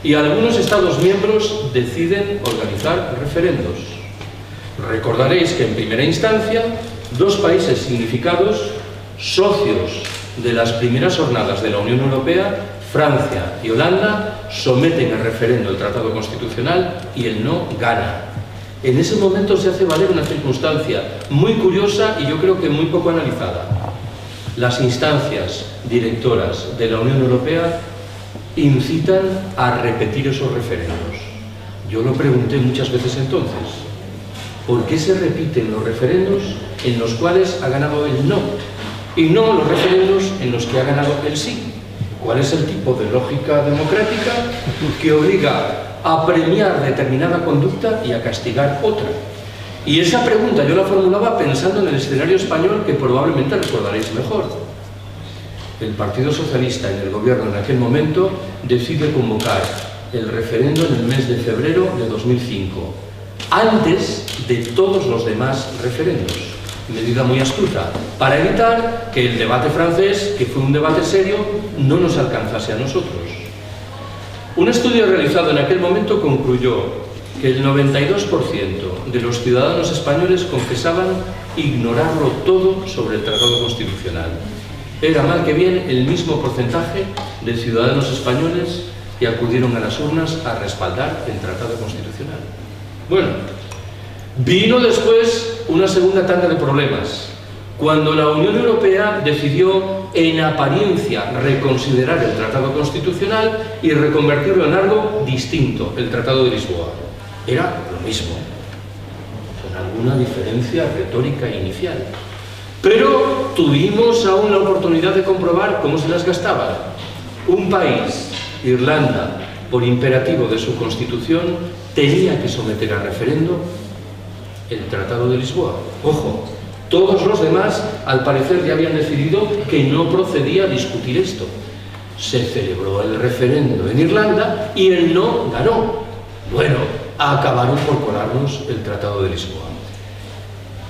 Y algunos Estados miembros deciden organizar referendos. Recordaréis que en primera instancia, dos países significados, socios de las primeras jornadas de la Unión Europea, Francia y Holanda, someten a referendo el Tratado Constitucional y el no gana. En ese momento se hace valer una circunstancia muy curiosa y yo creo que muy poco analizada. Las instancias directoras de la Unión Europea incitan a repetir esos referendos. Yo lo pregunté muchas veces entonces. ¿Por qué se repiten los referendos en los cuales ha ganado el no? Y no los referendos en los que ha ganado el sí. ¿Cuál es el tipo de lógica democrática que obliga a premiar determinada conducta y a castigar otra? Y esa pregunta yo la formulaba pensando en el escenario español que probablemente recordaréis mejor. El Partido Socialista en el gobierno en aquel momento decide convocar el referendo en el mes de febrero de 2005, antes de todos los demás referendos. Medida muy astuta, para evitar que el debate francés, que fue un debate serio, no nos alcanzase a nosotros. Un estudio realizado en aquel momento concluyó que el 92% de los ciudadanos españoles confesaban ignorarlo todo sobre el Tratado Constitucional. Era mal que bien el mismo porcentaje de ciudadanos españoles que acudieron a las urnas a respaldar el Tratado Constitucional. Bueno, vino después una segunda tanda de problemas, cuando la Unión Europea decidió en apariencia reconsiderar el Tratado Constitucional y reconvertirlo en algo distinto, el Tratado de Lisboa. Era lo mismo, con alguna diferencia retórica inicial. Pero tuvimos aún la oportunidad de comprobar cómo se las gastaban. Un país, Irlanda, por imperativo de su Constitución, tenía que someter a referendo el Tratado de Lisboa. Ojo, todos los demás, al parecer, ya habían decidido que no procedía a discutir esto. Se celebró el referendo en Irlanda y el no ganó. Bueno, acabaron por colarnos el Tratado de Lisboa.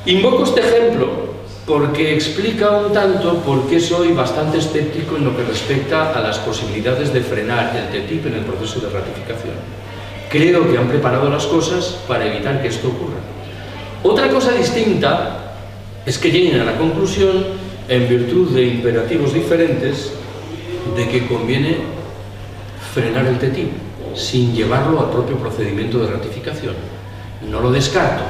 Invoco este ejemplo porque explica un tanto por qué soy bastante escéptico en lo que respecta a las posibilidades de frenar el TTIP en el proceso de ratificación. Creo que han preparado las cosas para evitar que esto ocurra. Otra cosa distinta es que lleguen a la conclusión, en virtud de imperativos diferentes, de que conviene frenar el TTIP sin llevarlo al propio procedimiento de ratificación. No lo descarto.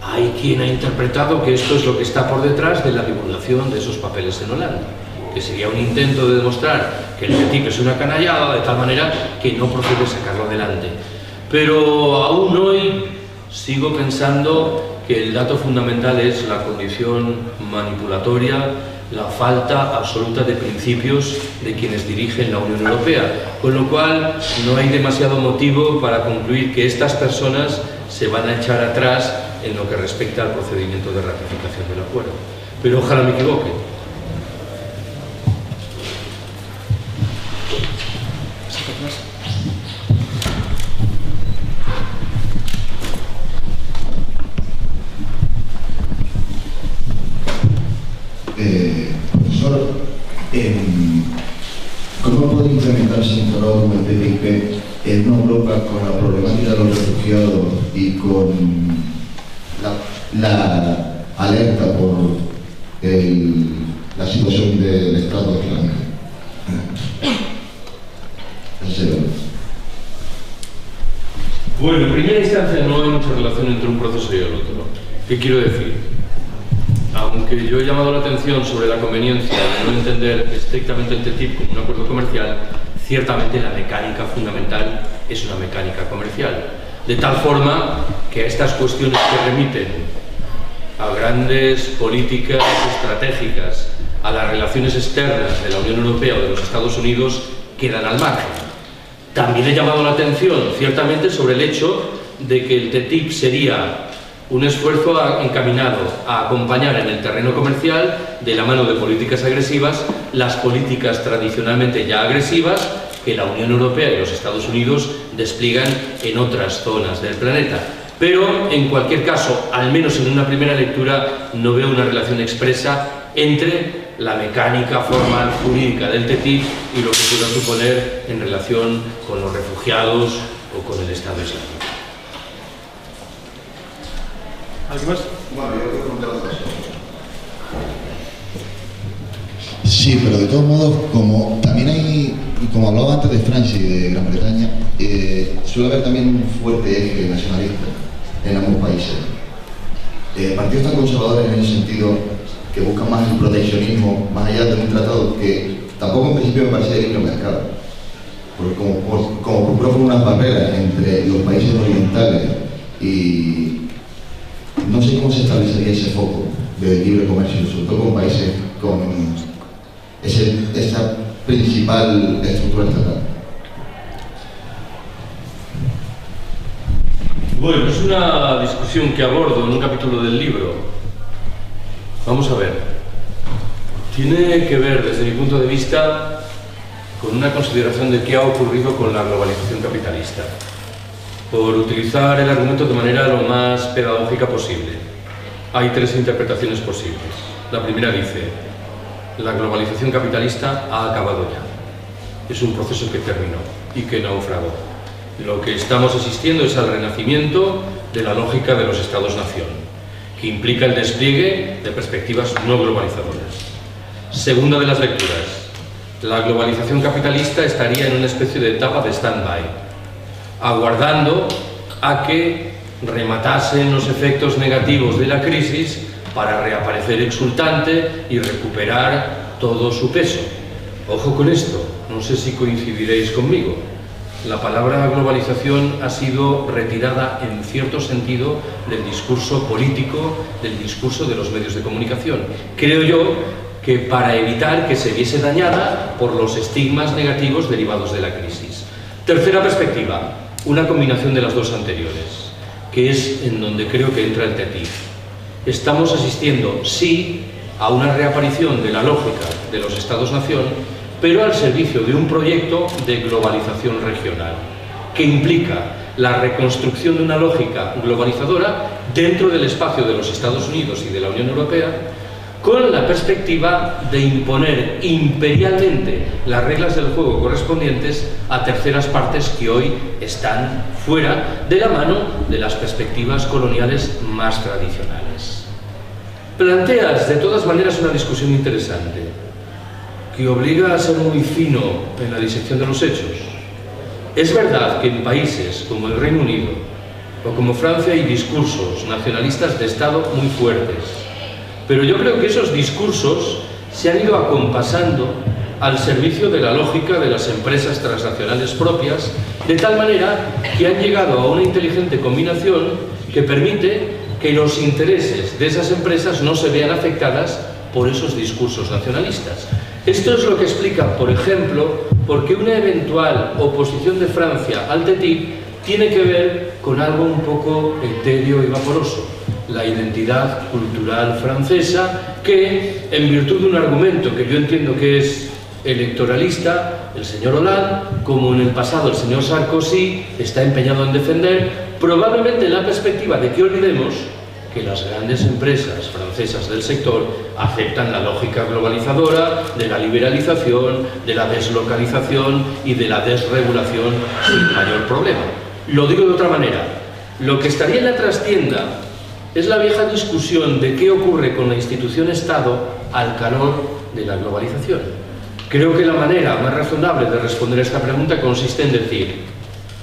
Hay quien ha interpretado que esto es lo que está por detrás de la divulgación de esos papeles en Holanda, que sería un intento de demostrar que el TTIP es una canallada de tal manera que no procede sacarlo adelante. Pero aún hoy sigo pensando que el dato fundamental es la condición manipulatoria, la falta absoluta de principios de quienes dirigen la Unión Europea, con lo cual no hay demasiado motivo para concluir que estas personas se van a echar atrás en lo que respecta al procedimiento de ratificación del acuerdo. Pero ojalá me equivoque. Profesor, ¿cómo puede implementarse un tratado como el TTIP en una Europa con la problemática de los refugiados y con la alerta por la situación del Estado Islámico? Bueno, en primera instancia no hay mucha relación entre un proceso y el otro. ¿Qué quiero decir? Aunque yo he llamado la atención sobre la conveniencia de no entender estrictamente el TTIP como un acuerdo comercial, ciertamente la mecánica fundamental es una mecánica comercial. De tal forma que a estas cuestiones que remiten a grandes políticas estratégicas, a las relaciones externas de la Unión Europea o de los Estados Unidos, quedan al margen. También he llamado la atención, ciertamente, sobre el hecho de que el TTIP sería un esfuerzo encaminado a acompañar en el terreno comercial, de la mano de políticas agresivas, las políticas tradicionalmente ya agresivas que la Unión Europea y los Estados Unidos despliegan en otras zonas del planeta. Pero, en cualquier caso, al menos en una primera lectura, no veo una relación expresa entre la mecánica formal jurídica del TTIP y lo que pueda suponer en relación con los refugiados o con el Estado Islámico. ¿Algo más? Bueno, yo quiero preguntar otra cosa. Sí, pero de todos modos, como también hay, como hablaba antes de Francia y de Gran Bretaña, suele haber también un fuerte eje nacionalista en ambos países. Partidos tan conservadores en el sentido que buscan más el proteccionismo, más allá de un tratado que tampoco en principio me parece de libre mercado, porque como proponen unas barreras entre los países orientales y no sé cómo se establecería ese foco de libre comercio, sobre todo con países con esa principal estructura estatal. Bueno, es una discusión que abordo en un capítulo del libro. Vamos a ver. Tiene que ver, desde mi punto de vista, con una consideración de qué ha ocurrido con la globalización capitalista. Por utilizar el argumento de manera lo más pedagógica posible. Hay tres interpretaciones posibles. La primera dice: la globalización capitalista ha acabado ya. Es un proceso que terminó y que naufragó. Lo que estamos asistiendo es al renacimiento de la lógica de los Estados-nación, que implica el despliegue de perspectivas no globalizadoras. Segunda de las lecturas: la globalización capitalista estaría en una especie de etapa de stand-by, aguardando a que rematasen los efectos negativos de la crisis para reaparecer exultante y recuperar todo su peso. Ojo con esto, no sé si coincidiréis conmigo. La palabra globalización ha sido retirada en cierto sentido del discurso político, del discurso de los medios de comunicación. Creo yo que para evitar que se viese dañada por los estigmas negativos derivados de la crisis. Tercera perspectiva, una combinación de las dos anteriores, que es en donde creo que entra el TTIP. Estamos asistiendo, sí, a una reaparición de la lógica de los Estados-nación, pero al servicio de un proyecto de globalización regional, que implica la reconstrucción de una lógica globalizadora dentro del espacio de los Estados Unidos y de la Unión Europea, con la perspectiva de imponer imperialmente las reglas del juego correspondientes a terceras partes que hoy están fuera de la mano de las perspectivas coloniales más tradicionales. Planteas, de todas maneras, una discusión interesante, que obliga a ser muy fino en la disección de los hechos. Es verdad que en países como el Reino Unido o como Francia hay discursos nacionalistas de Estado muy fuertes, pero yo creo que esos discursos se han ido acompasando al servicio de la lógica de las empresas transnacionales propias, de tal manera que han llegado a una inteligente combinación que permite que los intereses de esas empresas no se vean afectadas por esos discursos nacionalistas. Esto es lo que explica, por ejemplo, por qué una eventual oposición de Francia al TTIP tiene que ver con algo un poco etéreo y vaporoso, la identidad cultural francesa, que, en virtud de un argumento que yo entiendo que es electoralista, el señor Hollande, como en el pasado el señor Sarkozy, está empeñado en defender, probablemente en la perspectiva de que olvidemos que las grandes empresas francesas del sector aceptan la lógica globalizadora de la liberalización, de la deslocalización y de la desregulación sin mayor problema. Lo digo de otra manera, lo que estaría en la trastienda es la vieja discusión de qué ocurre con la institución Estado al calor de la globalización. Creo que la manera más razonable de responder a esta pregunta consiste en decir: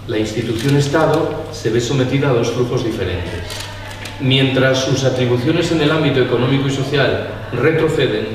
la institución Estado se ve sometida a dos flujos diferentes. Mientras sus atribuciones en el ámbito económico y social retroceden,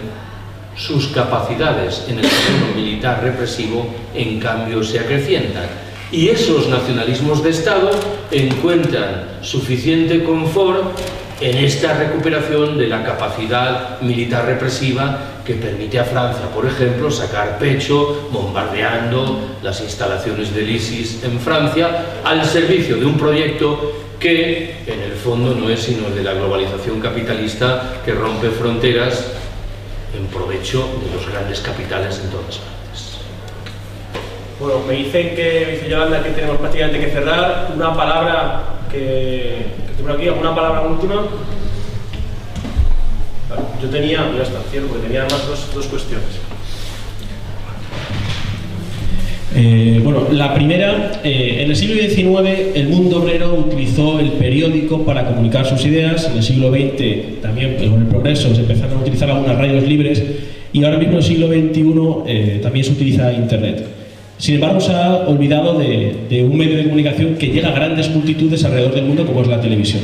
sus capacidades en el terreno militar represivo, en cambio, se acrecientan. Y esos nacionalismos de Estado encuentran suficiente confort en esta recuperación de la capacidad militar represiva que permite a Francia, por ejemplo, sacar pecho bombardeando las instalaciones del ISIS en Francia, al servicio de un proyecto que en el fondo no es sino el de la globalización capitalista que rompe fronteras en provecho de los grandes capitales en todas partes. Bueno, me dice Yolanda que tenemos prácticamente que cerrar. Una palabra que tengo aquí, ¿alguna palabra última? Vale, yo tenía, ya está, cierro, porque tenía además dos cuestiones. Bueno, la primera, en el siglo XIX el mundo obrero utilizó el periódico para comunicar sus ideas. En el siglo XX también, con el progreso, se empezaron a utilizar algunas radios libres, y ahora mismo en el siglo XXI también se utiliza Internet. Sin embargo, se ha olvidado de un medio de comunicación que llega a grandes multitudes alrededor del mundo, como es la televisión.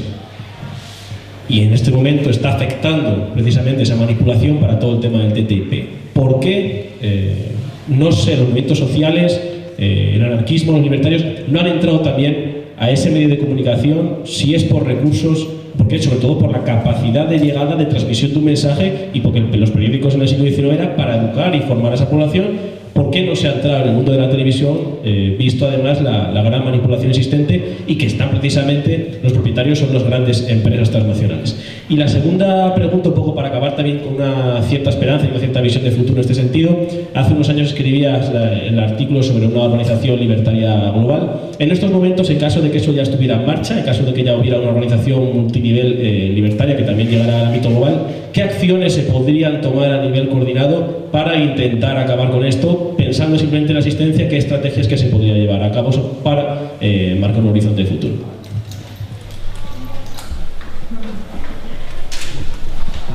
Y en este momento está afectando precisamente esa manipulación para todo el tema del TTIP. ¿Por qué? No sé, los movimientos sociales, el anarquismo, los libertarios, no han entrado también a ese medio de comunicación, si es por recursos, porque sobre todo por la capacidad de llegada, de transmisión de un mensaje, y porque los periódicos en el siglo XIX eran para educar y formar a esa población. ¿Por qué no se ha entrado en el mundo de la televisión, visto además la gran manipulación existente, y que están precisamente, los propietarios son las grandes empresas transnacionales? Y la segunda pregunta, un poco para acabar también con una cierta esperanza y una cierta visión de futuro en este sentido. Hace unos años escribías el artículo sobre una organización libertaria global. En estos momentos, en caso de que eso ya estuviera en marcha, en caso de que ya hubiera una organización multinivel libertaria que también llegara al ámbito global, ¿qué acciones se podrían tomar a nivel coordinado para intentar acabar con esto, pensando simplemente en la asistencia? ¿Qué estrategias que se podría llevar a cabo para marcar un horizonte de futuro?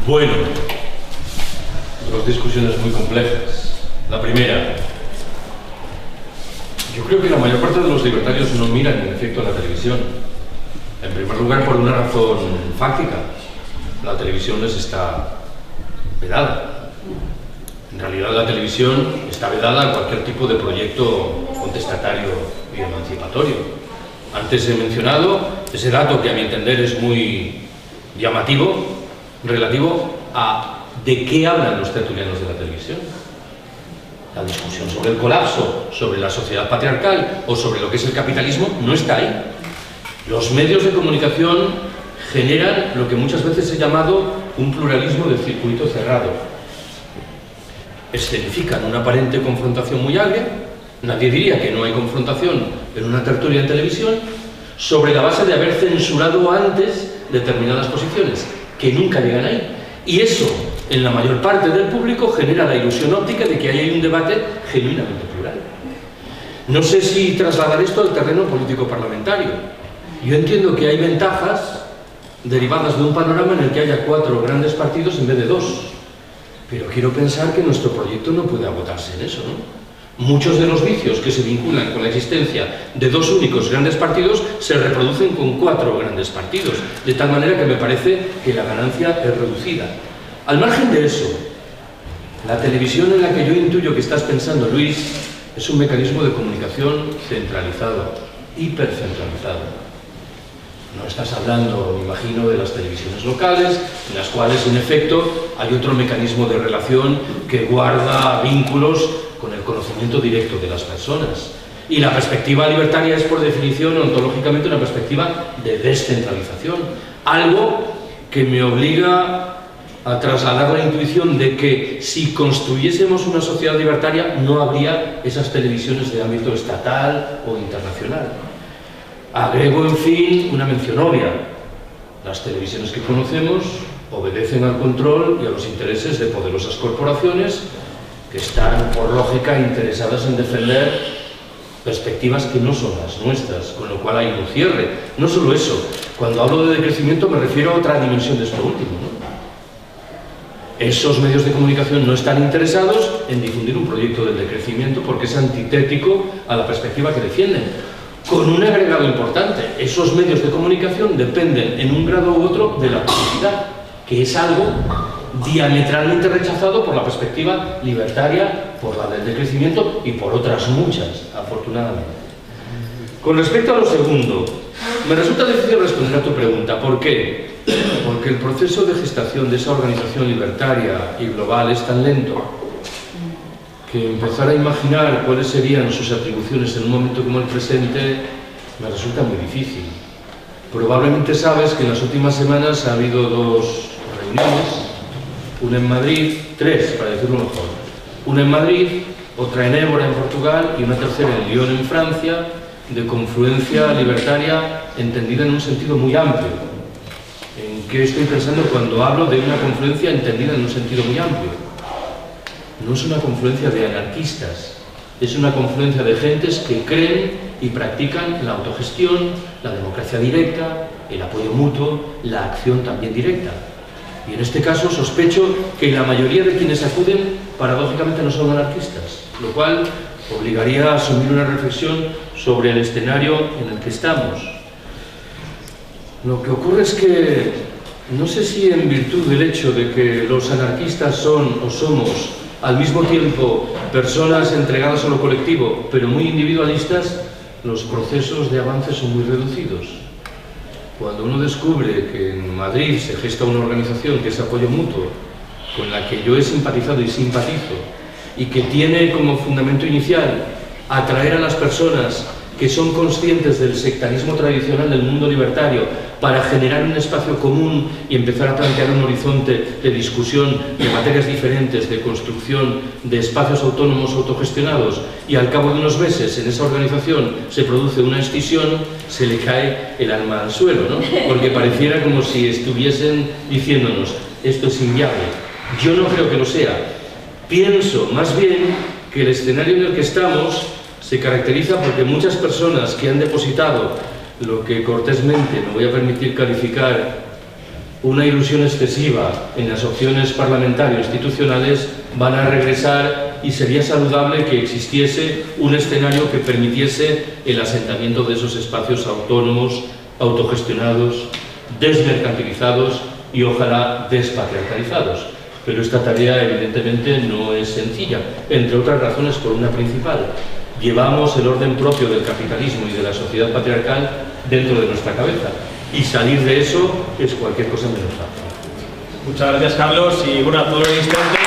Bueno, dos discusiones muy complejas. La primera, yo creo que la mayor parte de los libertarios no miran en efecto la televisión. En primer lugar, por una razón fáctica. La televisión les está vedada. En realidad, la televisión está vedada a cualquier tipo de proyecto contestatario y emancipatorio. Antes he mencionado ese dato que a mi entender es muy llamativo, relativo a de qué hablan los tertulianos de la televisión. La discusión sobre el colapso, sobre la sociedad patriarcal o sobre lo que es el capitalismo no está ahí. Los medios de comunicación generan lo que muchas veces he llamado un pluralismo de circuito cerrado. Escenifican una aparente confrontación muy agria. Nadie diría que no hay confrontación en una tertulia en televisión, sobre la base de haber censurado antes determinadas posiciones que nunca llegan ahí. Y eso, en la mayor parte del público, genera la ilusión óptica de que ahí hay un debate genuinamente plural. No sé si trasladar esto al terreno político-parlamentario. Yo entiendo que hay ventajas derivadas de un panorama en el que haya 4 grandes partidos en vez de 2. Pero quiero pensar que nuestro proyecto no puede agotarse en eso, ¿no? Muchos de los vicios que se vinculan con la existencia de 2 únicos grandes partidos se reproducen con 4 grandes partidos, de tal manera que me parece que la ganancia es reducida. Al margen de eso, la televisión en la que yo intuyo que estás pensando, Luis, es un mecanismo de comunicación centralizado, hipercentralizado. No estás hablando, me imagino, de las televisiones locales, en las cuales, en efecto, hay otro mecanismo de relación que guarda vínculos con el conocimiento directo de las personas. Y la perspectiva libertaria es, por definición, ontológicamente, una perspectiva de descentralización. Algo que me obliga a trasladar la intuición de que si construyésemos una sociedad libertaria no habría esas televisiones de ámbito estatal o internacional. Agrego, en fin, una mención obvia. Las televisiones que conocemos obedecen al control y a los intereses de poderosas corporaciones que están, por lógica, interesadas en defender perspectivas que no son las nuestras, con lo cual hay un cierre. No solo eso, cuando hablo de decrecimiento me refiero a otra dimensión de esto último, ¿no? Esos medios de comunicación no están interesados en difundir un proyecto del decrecimiento porque es antitético a la perspectiva que defienden. Con un agregado importante, esos medios de comunicación dependen en un grado u otro de la publicidad, que es algo diametralmente rechazado por la perspectiva libertaria, por la del decrecimiento y por otras muchas, afortunadamente. Con respecto a lo segundo, me resulta difícil responder a tu pregunta. ¿Por qué? Porque el proceso de gestación de esa organización libertaria y global es tan lento que empezar a imaginar cuáles serían sus atribuciones en un momento como el presente me resulta muy difícil. Probablemente sabes que en las últimas semanas ha habido 2 reuniones, una en Madrid, 3 para decirlo mejor, una en Madrid, otra en Évora en Portugal y una tercera en Lyon en Francia, de confluencia libertaria entendida en un sentido muy amplio. ¿En qué estoy pensando cuando hablo de una confluencia entendida en un sentido muy amplio? No es una confluencia de anarquistas, es una confluencia de gentes que creen y practican la autogestión, la democracia directa, el apoyo mutuo, la acción también directa. Y en este caso sospecho que la mayoría de quienes acuden paradójicamente no son anarquistas, lo cual obligaría a asumir una reflexión sobre el escenario en el que estamos. Lo que ocurre es que no sé si en virtud del hecho de que los anarquistas son o somos al mismo tiempo personas entregadas a lo colectivo pero muy individualistas, los procesos de avance son muy reducidos. Cuando uno descubre que en Madrid se gesta una organización que es Apoyo Mutuo, con la que yo he simpatizado y simpatizo, y que tiene como fundamento inicial atraer a las personas que son conscientes del sectarismo tradicional del mundo libertario para generar un espacio común y empezar a plantear un horizonte de discusión de materias diferentes, de construcción de espacios autónomos autogestionados, y al cabo de unos meses en esa organización se produce una escisión, se le cae el alma al suelo, ¿no? Porque pareciera como si estuviesen diciéndonos, esto es inviable. Yo no creo que lo sea. Pienso más bien que el escenario en el que estamos se caracteriza porque muchas personas que han depositado lo que cortésmente me voy a permitir calificar una ilusión excesiva en las opciones parlamentario-institucionales van a regresar, y sería saludable que existiese un escenario que permitiese el asentamiento de esos espacios autónomos, autogestionados, desmercantilizados y ojalá despatriarcalizados. Pero esta tarea evidentemente no es sencilla, entre otras razones por una principal. Llevamos el orden propio del capitalismo y de la sociedad patriarcal dentro de nuestra cabeza, y salir de eso es cualquier cosa menos fácil. Muchas gracias, Carlos, y bueno, por el instante...